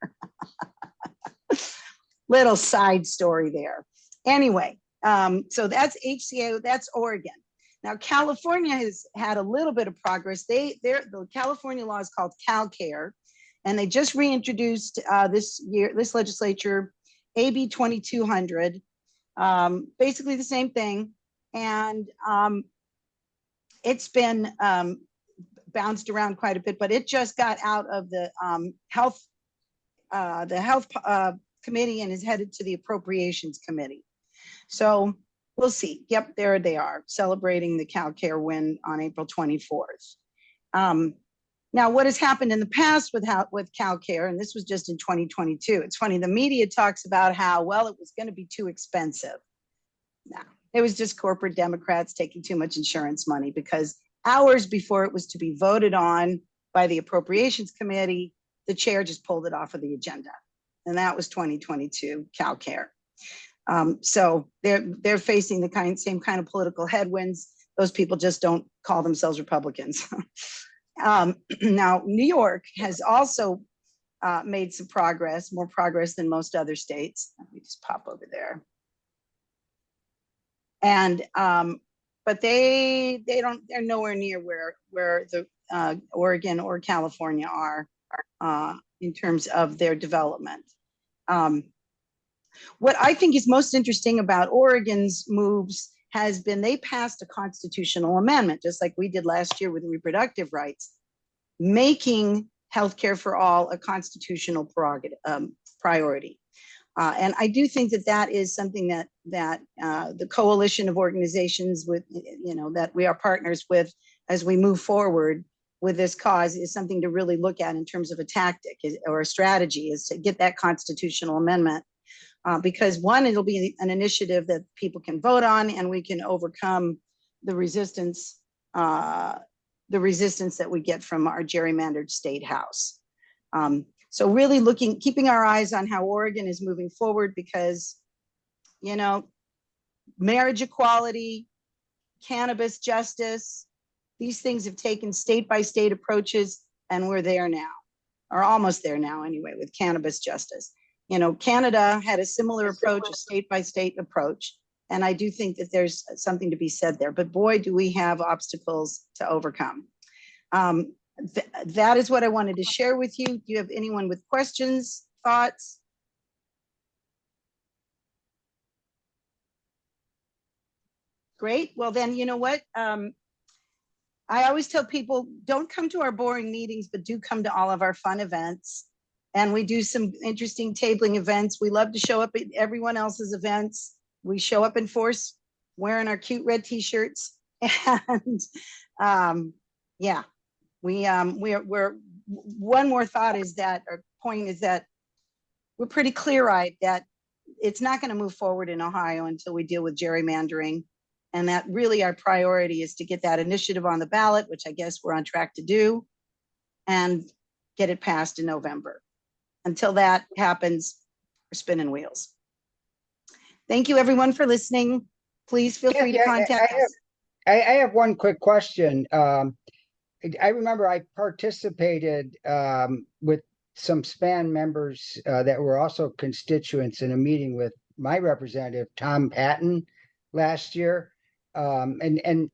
Little side story there. Anyway, so that's HCA, that's Oregon. Now, California has had a little bit of progress. The California law is called CalCare, and they just reintroduced this legislature, AB 2200, basically the same thing. And it's been bounced around quite a bit, but it just got out of the health committee and is headed to the appropriations committee. So we'll see. Yep, there they are, celebrating the CalCare win on April 24th. Now, what has happened in the past with CalCare, and this was just in 2022, it's funny, the media talks about how, well, it was going to be too expensive. No, it was just corporate Democrats taking too much insurance money, because hours before it was to be voted on by the appropriations committee, the chair just pulled it off of the agenda. And that was 2022 CalCare. So they're facing the same kind of political headwinds. Those people just don't call themselves Republicans. Now, New York has also made some progress, more progress than most other states. Let me just pop over there. And but they're nowhere near where the Oregon or California are in terms of their development. What I think is most interesting about Oregon's moves has been they passed a constitutional amendment, just like we did last year with reproductive rights, making healthcare for all a constitutional priority. And I do think that that is something that the coalition of organizations with, you know, that we are partners with as we move forward with this cause is something to really look at in terms of a tactic or a strategy, is to get that constitutional amendment. Because one, it'll be an initiative that people can vote on, and we can overcome the resistance that we get from our gerrymandered state house. So really keeping our eyes on how Oregon is moving forward, because, you know, marriage equality, cannabis justice, these things have taken state by state approaches, and we're there now, or almost there now anyway, with cannabis justice. You know, Canada had a similar approach, a state by state approach. And I do think that there's something to be said there, but boy, do we have obstacles to overcome. That is what I wanted to share with you. Do you have anyone with questions, thoughts? Great. Well, then, you know what? I always tell people, don't come to our boring meetings, but do come to all of our fun events. And we do some interesting tabling events. We love to show up at everyone else's events. We show up in force wearing our cute red t-shirts. And yeah, we're one more thought is that, or point is that we're pretty clear-eyed that it's not going to move forward in Ohio until we deal with gerrymandering. And that really our priority is to get that initiative on the ballot, which I guess we're on track to do, and get it passed in November. Until that happens, we're spinning wheels. Thank you, everyone, for listening. Please feel free to contact us. I have one quick question. I remember I participated with some SPAN members that were also constituents in a meeting with my representative, Tom Patton, last year. And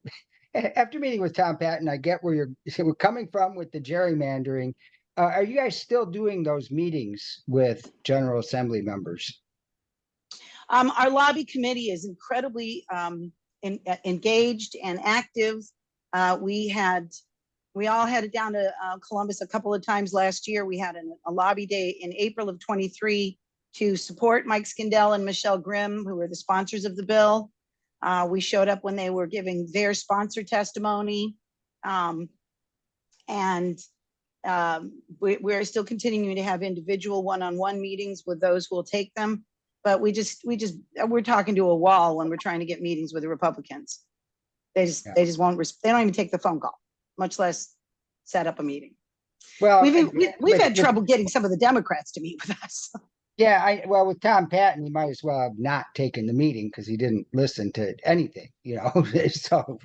after meeting with Tom Patton, I get where you're coming from with the gerrymandering. Are you guys still doing those meetings with General Assembly members? Our lobby committee is incredibly engaged and active. We all headed down to Columbus a couple of times last year. We had a lobby day in April of 23 to support Mike Skindell and Michelle Grimm, who were the sponsors of the bill. We showed up when they were giving their sponsor testimony. We're still continuing to have individual one-on-one meetings with those who will take them. But we're talking to a wall when we're trying to get meetings with the Republicans. They just won't, they don't even take the phone call, much less set up a meeting. Well, We've had with- trouble getting some of the Democrats to meet with us. Yeah, well, with Tom Patton, he might as well have not taken the meeting because he didn't listen to anything, so.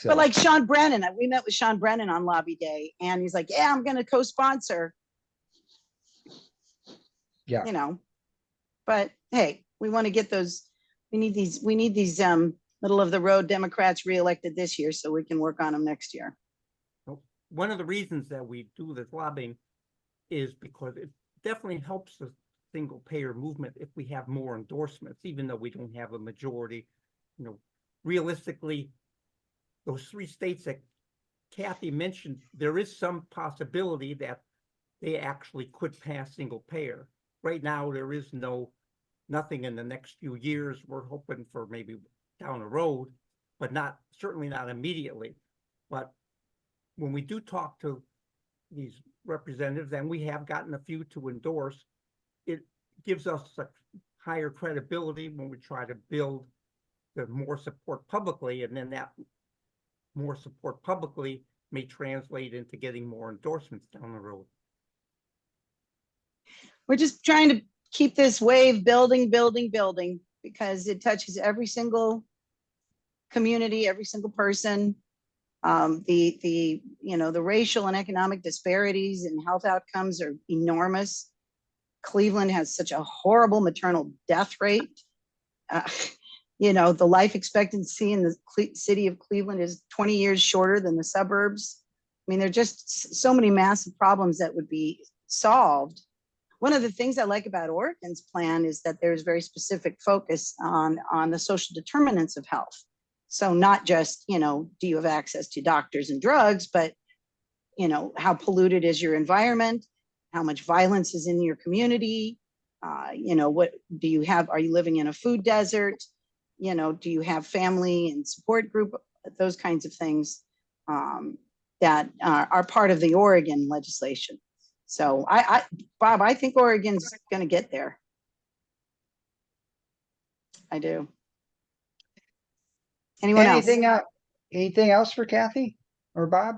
But like Sean Brennan, we met with Sean Brennan on lobby day, and he's like, "Yeah, I'm going to co-sponsor." Yeah. But hey, we want to get those. We need these middle of the road Democrats reelected this year, so we can work on them next year. One of the reasons that we do this lobbying is because it definitely helps the single payer movement if we have more endorsements, even though we don't have a majority. Realistically, those 3 states that Kathy mentioned, there is some possibility that they actually could pass single payer. Right now, there is nothing in the next few years. We're hoping for maybe down the road, but certainly not immediately. But when we do talk to these representatives, and we have gotten a few to endorse, it gives us a higher credibility when we try to build the more support publicly, and then that more support publicly may translate into getting more endorsements down the road. We're just trying to keep this wave building, because it touches every single community, every single person. The racial and economic disparities in health outcomes are enormous. Cleveland has such a horrible maternal death rate. The life expectancy in the city of Cleveland is 20 years shorter than the suburbs. I mean, there are just so many massive problems that would be solved. One of the things I like about Oregon's plan is that there's very specific focus on the social determinants of health. So not just, do you have access to doctors and drugs, but, how polluted is your environment? How much violence is in your community? What do you have? Are you living in a food desert? Do you have family and support group? Those kinds of things that are part of the Oregon legislation. So Bob, I think Oregon's going to get there. I do. Anyone else? Anything else for Kathy or Bob?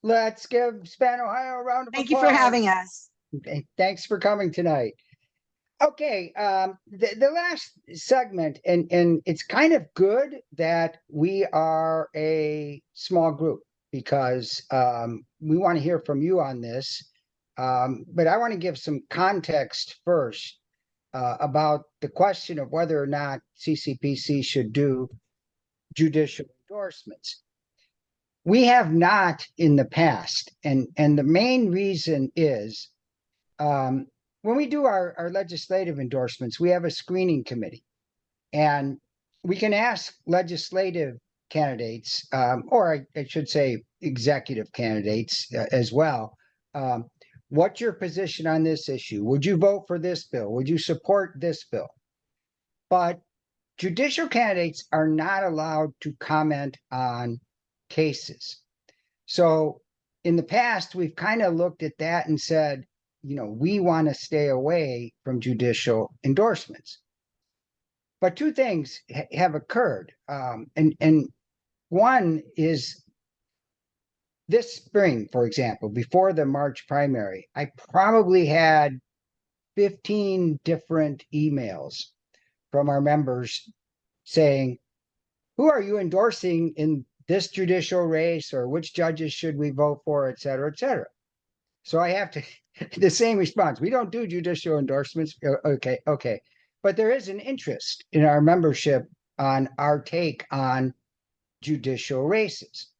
Let's give Span Ohio a round of applause. Thank you for having us. Thanks for coming tonight. Okay, the last segment, and it's kind of good that we are a small group because we want to hear from you on this. But I want to give some context first about the question of whether or not CCPC should do judicial endorsements. We have not in the past, and the main reason is when we do our legislative endorsements, we have a screening committee, and we can ask legislative candidates, or I should say executive candidates as well, what's your position on this issue? Would you vote for this bill? Would you support this bill? But judicial candidates are not allowed to comment on cases. So in the past, we've kind of looked at that and said, we want to stay away from judicial endorsements. But 2 things have occurred. And one is this spring, for example, before the March primary, I probably had 15 different emails from our members saying, who are you endorsing in this judicial race, or which judges should we vote for, et cetera, et cetera. So I have to, the same response. We don't do judicial endorsements. Okay. But there is an interest in our membership on our take on judicial races.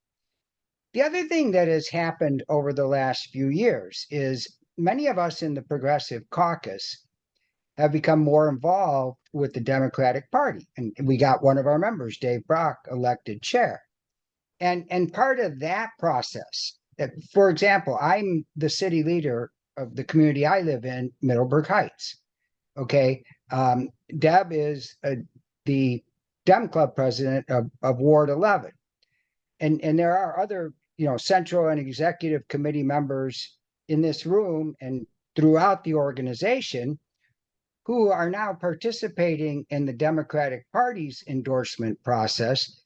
The other thing that has happened over the last few years is many of us in the Progressive Caucus have become more involved with the Democratic Party. And we got one of our members, Dave Brock, elected chair. And part of that process, for example, I'm the city leader of the community I live in, Middleburg Heights. Okay. Deb is the Dem Club president of Ward 11. And there are other, central and executive committee members in this room and throughout the organization who are now participating in the Democratic Party's endorsement process,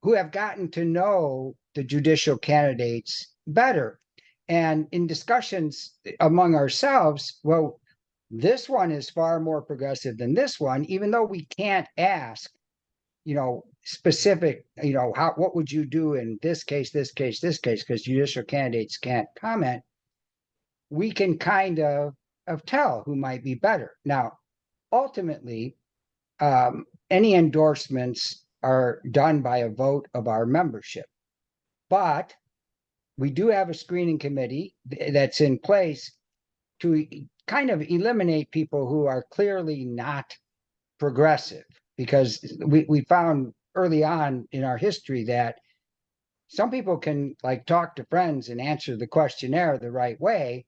who have gotten to know the judicial candidates better. And in discussions among ourselves, well, this one is far more progressive than this one, even though we can't ask, specific, what would you do in this case, because judicial candidates can't comment. We can kind of tell who might be better. Now, ultimately, any endorsements are done by a vote of our membership. But we do have a screening committee that's in place to kind of eliminate people who are clearly not progressive, because we found early on in our history that some people can talk to friends and answer the questionnaire the right way,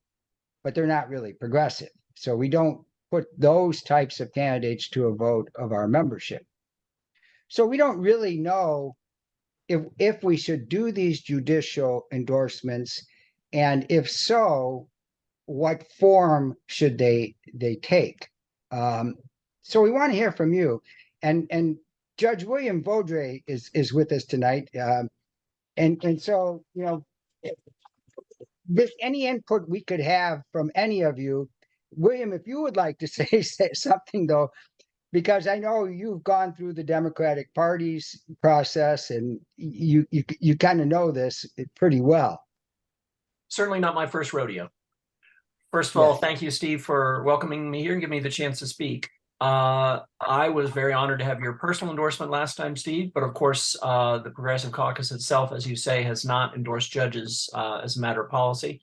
but they're not really progressive. So we don't put those types of candidates to a vote of our membership. So we don't really know if we should do these judicial endorsements, and if so, what form should they take? So we want to hear from you. And Judge William Blvd is with us tonight. And so, with any input we could have from any of you, William, if you would like to say something, though, because I know you've gone through the Democratic Party's process and you kind of know this pretty well. Certainly not my first rodeo. First of all, thank you, Steve, for welcoming me here and giving me the chance to speak. I was very honored to have your personal endorsement last time, Steve, but of course, the Progressive Caucus itself, as you say, has not endorsed judges as a matter of policy,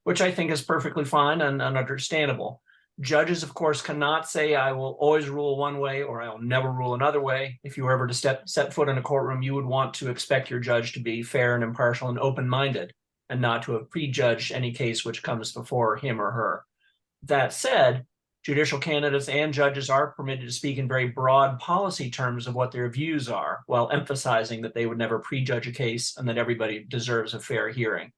which I think is perfectly fine and understandable. Judges, of course, cannot say, I will always rule one way or I will never rule another way. If you were ever to set foot in a courtroom, you would want to expect your judge to be fair and impartial and open-minded and not to have prejudged any case which comes before him or her. That said, judicial candidates and judges are permitted to speak in very broad policy terms of what their views are, while emphasizing that they would never prejudge a case and that everybody deserves a fair hearing.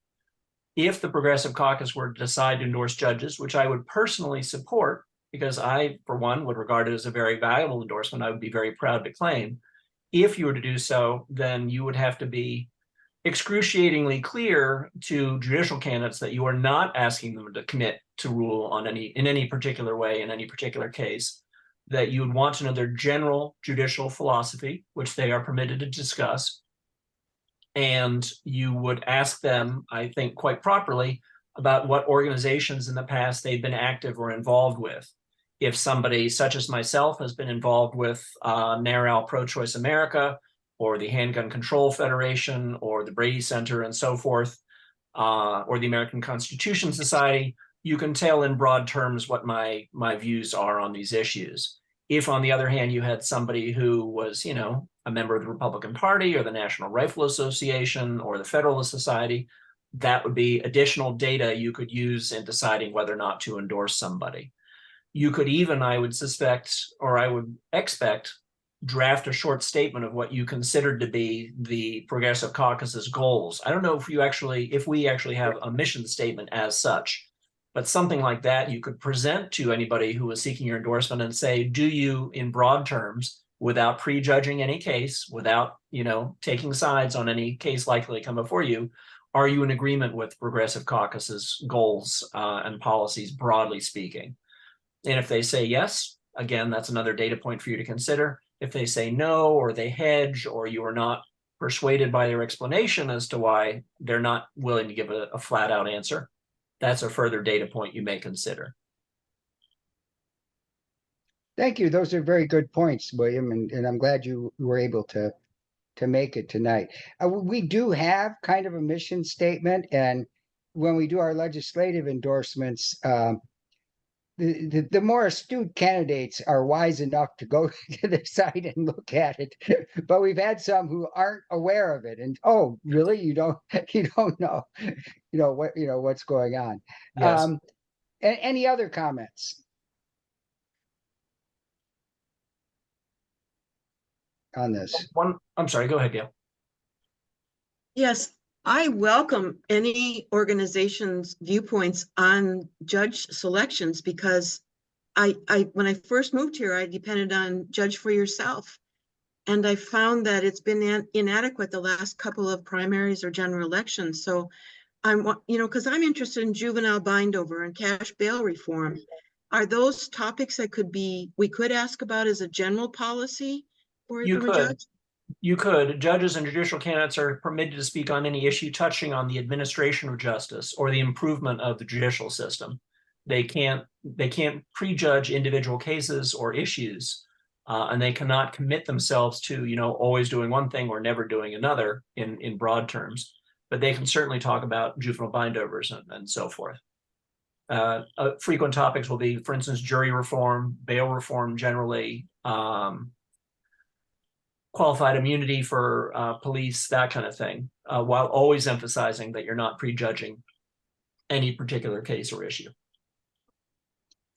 If the Progressive Caucus were to decide to endorse judges, which I would personally support, because I, for one, would regard it as a very valuable endorsement, I would be very proud to claim. If you were to do so, then you would have to be excruciatingly clear to judicial candidates that you are not asking them to commit to rule on in any particular way in any particular case, that you would want to know their general judicial philosophy, which they are permitted to discuss. And you would ask them, I think quite properly, about what organizations in the past they've been active or involved with. If somebody such as myself has been involved with NARAL Pro-Choice America, or the Handgun Control Federation, or the Brady Center and so forth, or the American Constitution Society, you can tell in broad terms what my views are on these issues. If, on the other hand, you had somebody who was, a member of the Republican Party or the National Rifle Association or the Federalist Society, that would be additional data you could use in deciding whether or not to endorse somebody. You could even, I would suspect, or I would expect, draft a short statement of what you considered to be the Progressive Caucus's goals. I don't know if we actually have a mission statement as such, but something like that you could present to anybody who was seeking your endorsement and say, do you, in broad terms, without prejudging any case, without taking sides on any case likely to come before you, are you in agreement with Progressive Caucus's goals and policies, broadly speaking? And if they say yes, again, that's another data point for you to consider. If they say no, or they hedge, or you are not persuaded by their explanation as to why they're not willing to give a flat out answer, that's a further data point you may consider. Thank you. Those are very good points, William, and I'm glad you were able to make it tonight. We do have kind of a mission statement, and when we do our legislative endorsements, the more astute candidates are wise enough to go to the site and look at it, but we've had some who aren't aware of it, and oh, really? You don't know, what's going on. Yes. Any other comments on this? I'm sorry, go ahead, Gail. Yes, I welcome any organization's viewpoints on judge selections, because I when I first moved here, I depended on Judge for Yourself. And I found that it's been inadequate the last couple of primaries or general elections. So because I'm interested in juvenile bindover and cash bail reform. Are those topics that we could ask about as a general policy for You from a could. judge? You could. Judges and judicial candidates are permitted to speak on any issue touching on the administration of justice or the improvement of the judicial system. They can't prejudge individual cases or issues, and they cannot commit themselves to, always doing one thing or never doing another in broad terms. But they can certainly talk about juvenile bindovers and so forth. Frequent topics will be, for instance, jury reform, bail reform generally, qualified immunity for police, that kind of thing, while always emphasizing that you're not prejudging any particular case or issue.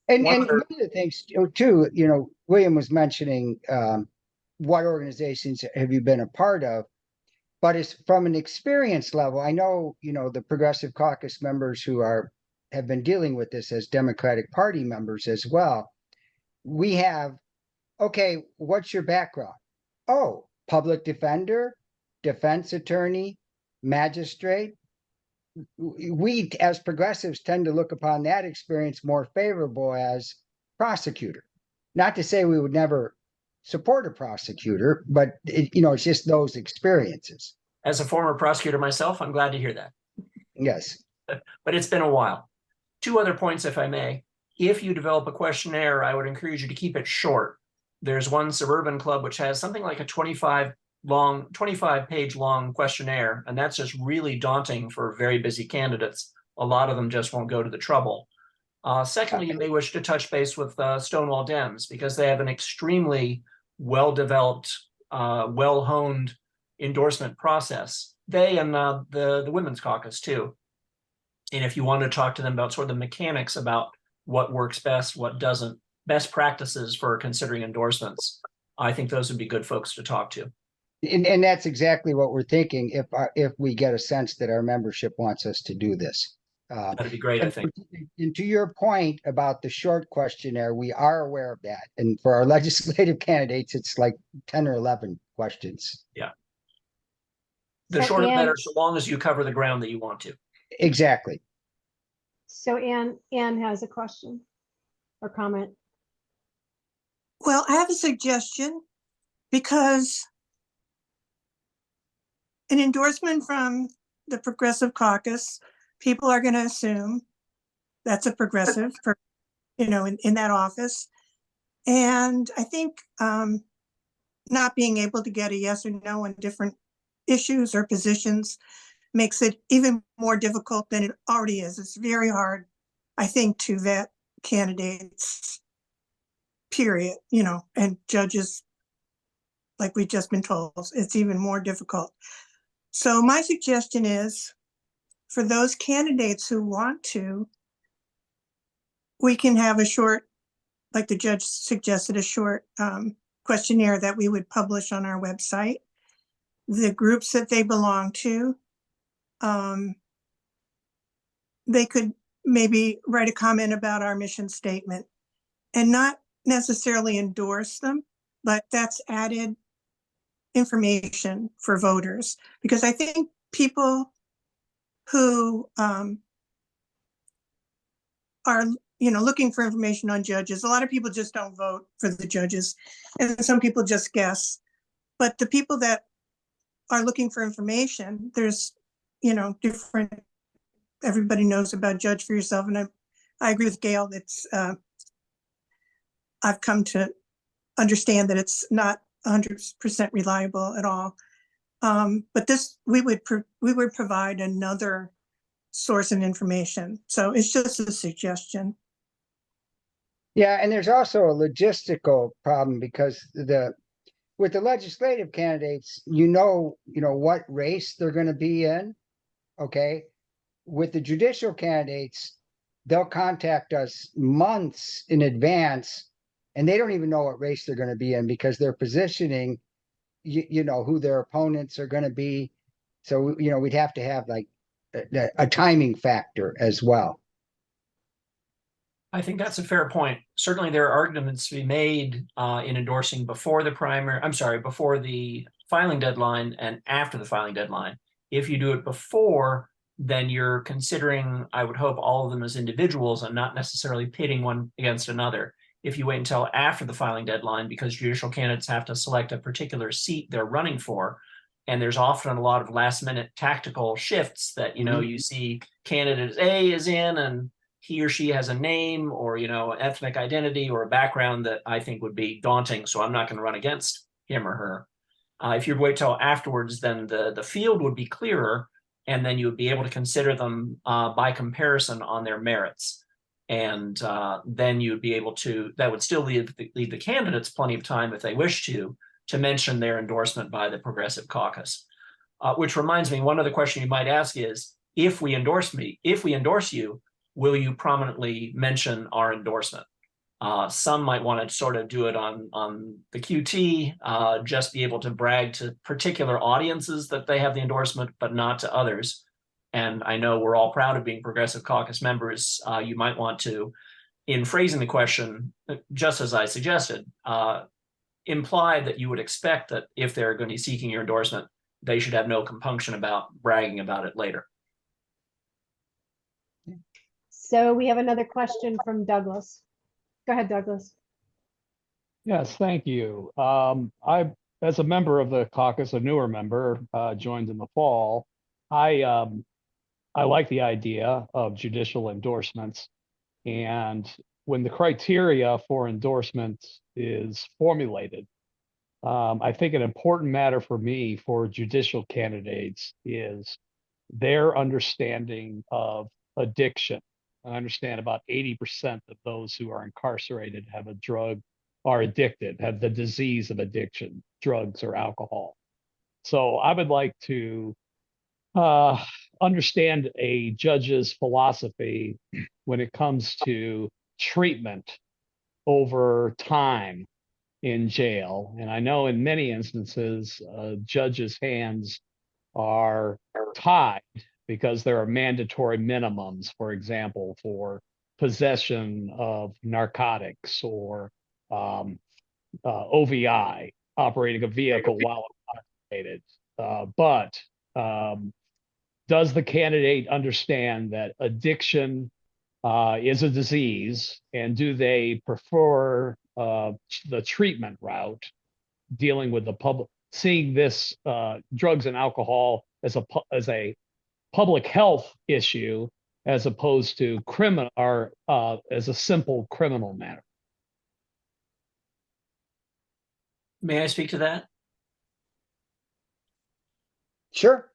And One one other- of the things too, William was mentioning what organizations have you been a part of, but it's from an experience level. I know, the Progressive Caucus members who have been dealing with this as Democratic Party members as well. We have, okay, what's your background? Oh, public defender, defense attorney, magistrate. We as progressives tend to look upon that experience more favorable as prosecutor. Not to say we would never support a prosecutor, but it's just those experiences. As a former prosecutor myself, I'm glad to hear that. Yes. But it's been a while. Two other points, if I may. If you develop a questionnaire, I would encourage you to keep it short. There's one suburban club which has something like a 25-page long questionnaire, and that's just really daunting for very busy candidates. A lot of them just won't go to the trouble. Secondly, you may wish to touch base with Stonewall Dems because they have an extremely well-developed, well-honed endorsement process. They and the Women's Caucus too. And if you want to talk to them about sort of the mechanics about what works best, what doesn't, best practices for considering endorsements, I think those would be good folks to talk to. And that's exactly what we're thinking if we get a sense that our membership wants us to do this. That'd be great, I think. And to your point about the short questionnaire, we are aware of that. And for our legislative candidates, it's like 10 or 11 questions. Yeah. The So shorter the Ann- better, so long as you cover the ground that you want to. Exactly. So Ann has a question or comment. Well, I have a suggestion because an endorsement from the Progressive Caucus, people are going to assume that's a progressive, in that office. And I think not being able to get a yes or no on different issues or positions makes it even more difficult than it already is. It's very hard, I think, to vet candidates, period, and judges, like we've just been told, it's even more difficult. So my suggestion is for those candidates who want to, we can have a short, like the judge suggested, a short questionnaire that we would publish on our website. The groups that they belong to, they could maybe write a comment about our mission statement and not necessarily endorse them, but that's added information for voters. Because I think people who are, looking for information on judges, a lot of people just don't vote for the judges, and some people just guess. But the people that are looking for information, there's, different, everybody knows about Judge for Yourself. And I agree with Gail. It's, I've come to understand that it's not 100% reliable at all. But this, we would provide another source of information. So it's just a suggestion. Yeah, and there's also a logistical problem because with the legislative candidates, what race they're going to be in. Okay. With the judicial candidates, they'll contact us months in advance and they don't even know what race they're going to be in because they're positioning, who their opponents are going to be. So, we'd have to have like a timing factor as well. I think that's a fair point. certainly there are arguments to be made in endorsing before before the filing deadline and after the filing deadline. If you do it before, then you're considering, I would hope, all of them as individuals and not necessarily pitting one against another. If you wait until after the filing deadline, because judicial candidates have to select a particular seat they're running for, and there's often a lot of last minute tactical shifts that, you see candidate A is in and he or she has a name or, ethnic identity or a background that I think would be daunting. So I'm not going to run against him or her. If you wait till afterwards, then the field would be clearer, and then you would be able to consider them by comparison on their merits. And then you'd be able to, that would still leave the candidates plenty of time if they wish to mention their endorsement by the Progressive Caucus. Which reminds me, one other question you might ask is, if we endorse you, will you prominently mention our endorsement? Some might want to sort of do it on the QT, just be able to brag to particular audiences that they have the endorsement, but not to others. And I know we're all proud of being Progressive Caucus members. You might want to, in phrasing the question, just as I suggested, imply that you would expect that if they're going to be seeking your endorsement, they should have no compunction about bragging about it later. So we have another question from Douglas. Go ahead, Douglas. Yes, thank you. I, as a member of the caucus, a newer member, joined in the fall, I like the idea of judicial endorsements. And when the criteria for endorsements is formulated, I think an important matter for me for judicial candidates is their understanding of addiction. I understand about 80% of those who are incarcerated are addicted, have the disease of addiction, drugs or alcohol. So I would like to understand a judge's philosophy when it comes to treatment over time in jail. And I know in many instances, judges' hands are tied because there are mandatory minimums, for example, for possession of narcotics or OVI, operating a vehicle while intoxicated. But does the candidate understand that addiction is a disease, and do they prefer the treatment route, dealing with the public, seeing this drugs and alcohol as a public health issue as opposed to criminal or as a simple criminal matter? May I speak to that? Sure.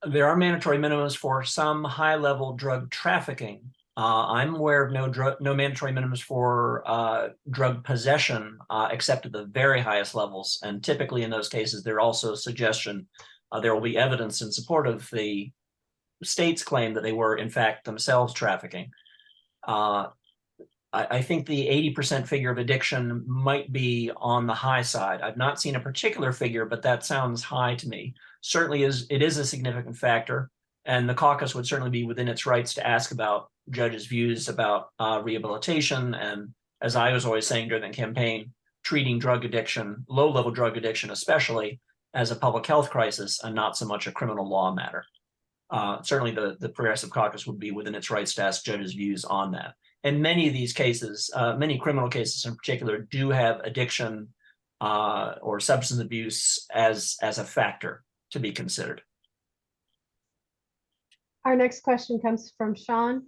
There are mandatory minimums for some high-level drug trafficking. I'm aware of no mandatory minimums for drug possession, except at the very highest levels. And typically in those cases, there also suggestion there will be evidence in support of the state's claim that they were in fact themselves trafficking. I think the 80% figure of addiction might be on the high side. I've not seen a particular figure, but that sounds high to me. Certainly it is a significant factor, and the caucus would certainly be within its rights to ask about judges' views about rehabilitation, and as I was always saying during the campaign, treating drug addiction, low-level drug addiction especially, as a public health crisis and not so much a criminal law matter. Certainly the Progressive Caucus would be within its rights to ask judges' views on that. And many of these cases, many criminal cases in particular, do have addiction or substance abuse as a factor to be considered. Our next question comes from Sean.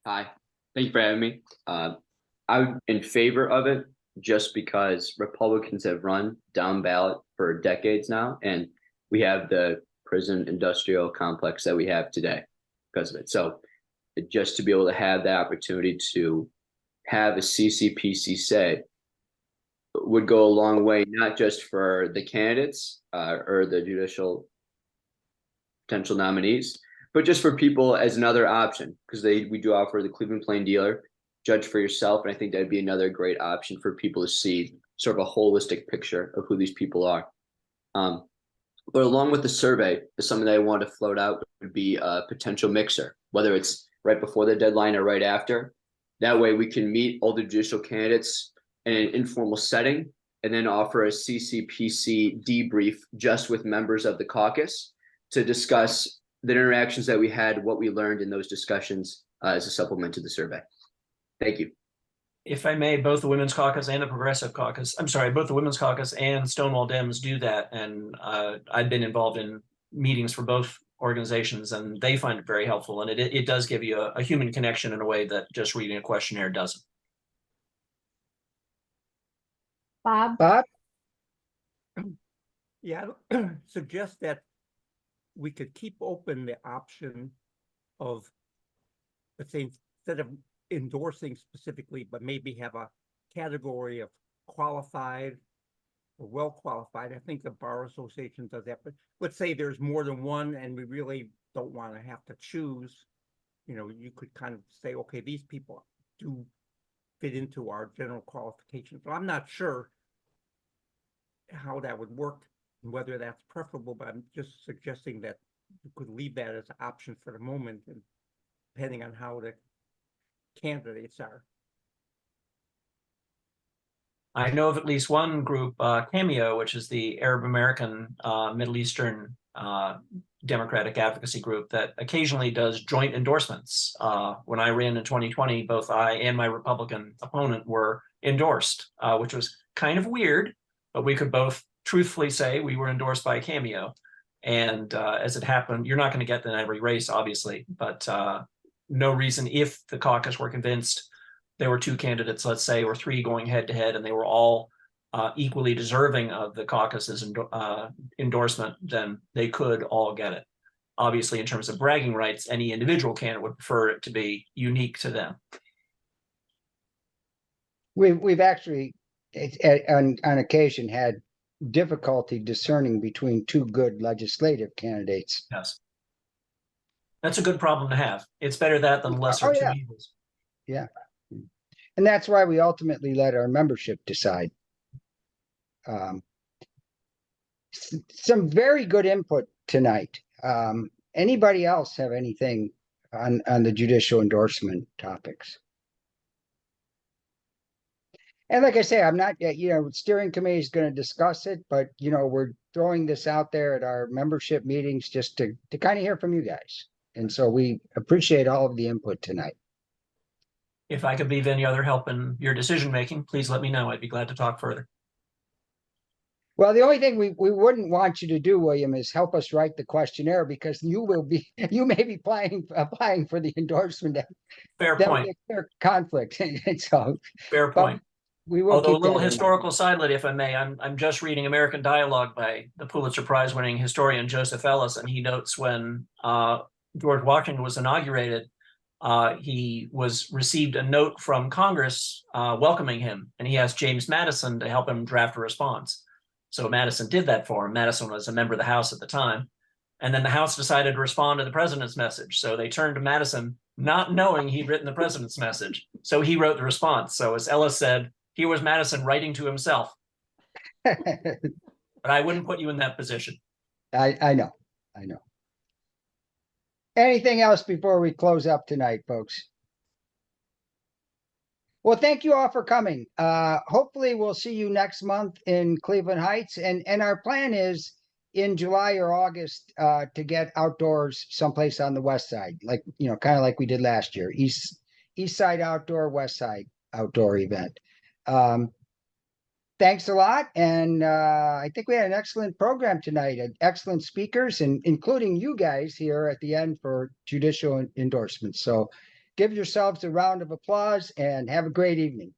Hi, thank you for having me. I'm in favor of it just because Republicans have run down ballot for decades now, and we have the prison industrial complex that we have today because of it. So just to be able to have the opportunity to have a CCPC say would go a long way, not just for the candidates or the judicial potential nominees, but just for people as another option, because we do offer the Cleveland Plain Dealer, judge for yourself. And I think that'd be another great option for people to see sort of a holistic picture of who these people are. But along with the survey, something that I want to float out would be a potential mixer, whether it's right before the deadline or right after. That way we can meet all the judicial candidates in an informal setting and then offer a CCPC debrief just with members of the caucus to discuss the interactions that we had, what we learned in those discussions as a supplement to the survey. Thank you. If I may, both the Women's Caucus and the Progressive Caucus, I'm sorry, both the Women's Caucus and Stonewall Dems do that. And I've been involved in meetings for both organizations and they find it very helpful. And it does give you a human connection in a way that just reading a questionnaire doesn't. Bob? Bob? Yeah, suggest that we could keep open the option of, let's say, instead of endorsing specifically, but maybe have a category of qualified or well qualified. I think the Bar Association does that, but let's say there's more than one and we really don't want to have to choose. You know, you could kind of say, okay, these people do fit into our general qualifications, but I'm not sure how that would work and whether that's preferable, but I'm just suggesting that you could leave that as an option for the moment, and depending on how the candidates are. I know of at least one group, Cameo, which is the Arab American Middle Eastern Democratic Advocacy Group that occasionally does joint endorsements. When I ran in 2020, both I and my Republican opponent were endorsed, which was kind of weird, but we could both truthfully say we were endorsed by Cameo. And as it happened, you're not going to get that in every race, obviously, but no reason, if the caucus were convinced there were two candidates, let's say, or three going head to head, and they were all equally deserving of the caucus's endorsement, then they could all get it. Obviously, in terms of bragging rights, any individual candidate would prefer it to be unique to them. We've actually, on occasion, had difficulty discerning between two good legislative candidates. Yes. That's a good problem to have. It's better that than lesser Oh, two yeah. evils. Yeah. And that's why we ultimately let our membership decide. Some very good input tonight. Anybody else have anything on the judicial endorsement topics? And like I say, I'm not, steering committee is going to discuss it, but, we're throwing this out there at our membership meetings just to kind of hear from you guys. And so we appreciate all of the input tonight. If I could be of any other help in your decision-making, please let me know. I'd be glad to talk further. Well, the only thing we wouldn't want you to do, William, is help us write the questionnaire, because you may be applying for the endorsement. Fair That point. would be a clear conflict. And so, Fair point. we will Although a keep little that in historical sidelight, if I may, I'm just reading American Dialogue by the Pulitzer Prize winning historian Joseph Ellis, and he notes when George Washington was inaugurated, he received a note from Congress welcoming him, and he asked James Madison to help him draft a response. So Madison did that for him. Madison was a member of the House at the time. And then the House decided to respond to the president's message. So they turned to Madison, not knowing he'd written the president's message. So he wrote the response. So as Ellis said, here was Madison writing to himself. But I wouldn't put you in that position. I know. Anything else before we close up tonight, folks? Well, thank you all for coming. Hopefully we'll see you next month in Cleveland Heights. And our plan is in July or August to get outdoors someplace on the west side, like, kind of like we did last year. East side outdoor, west side outdoor event. Thanks a lot. And I think we had an excellent program tonight, and excellent speakers, and including you guys here at the end for judicial endorsements. So give yourselves a round of applause and have a great evening.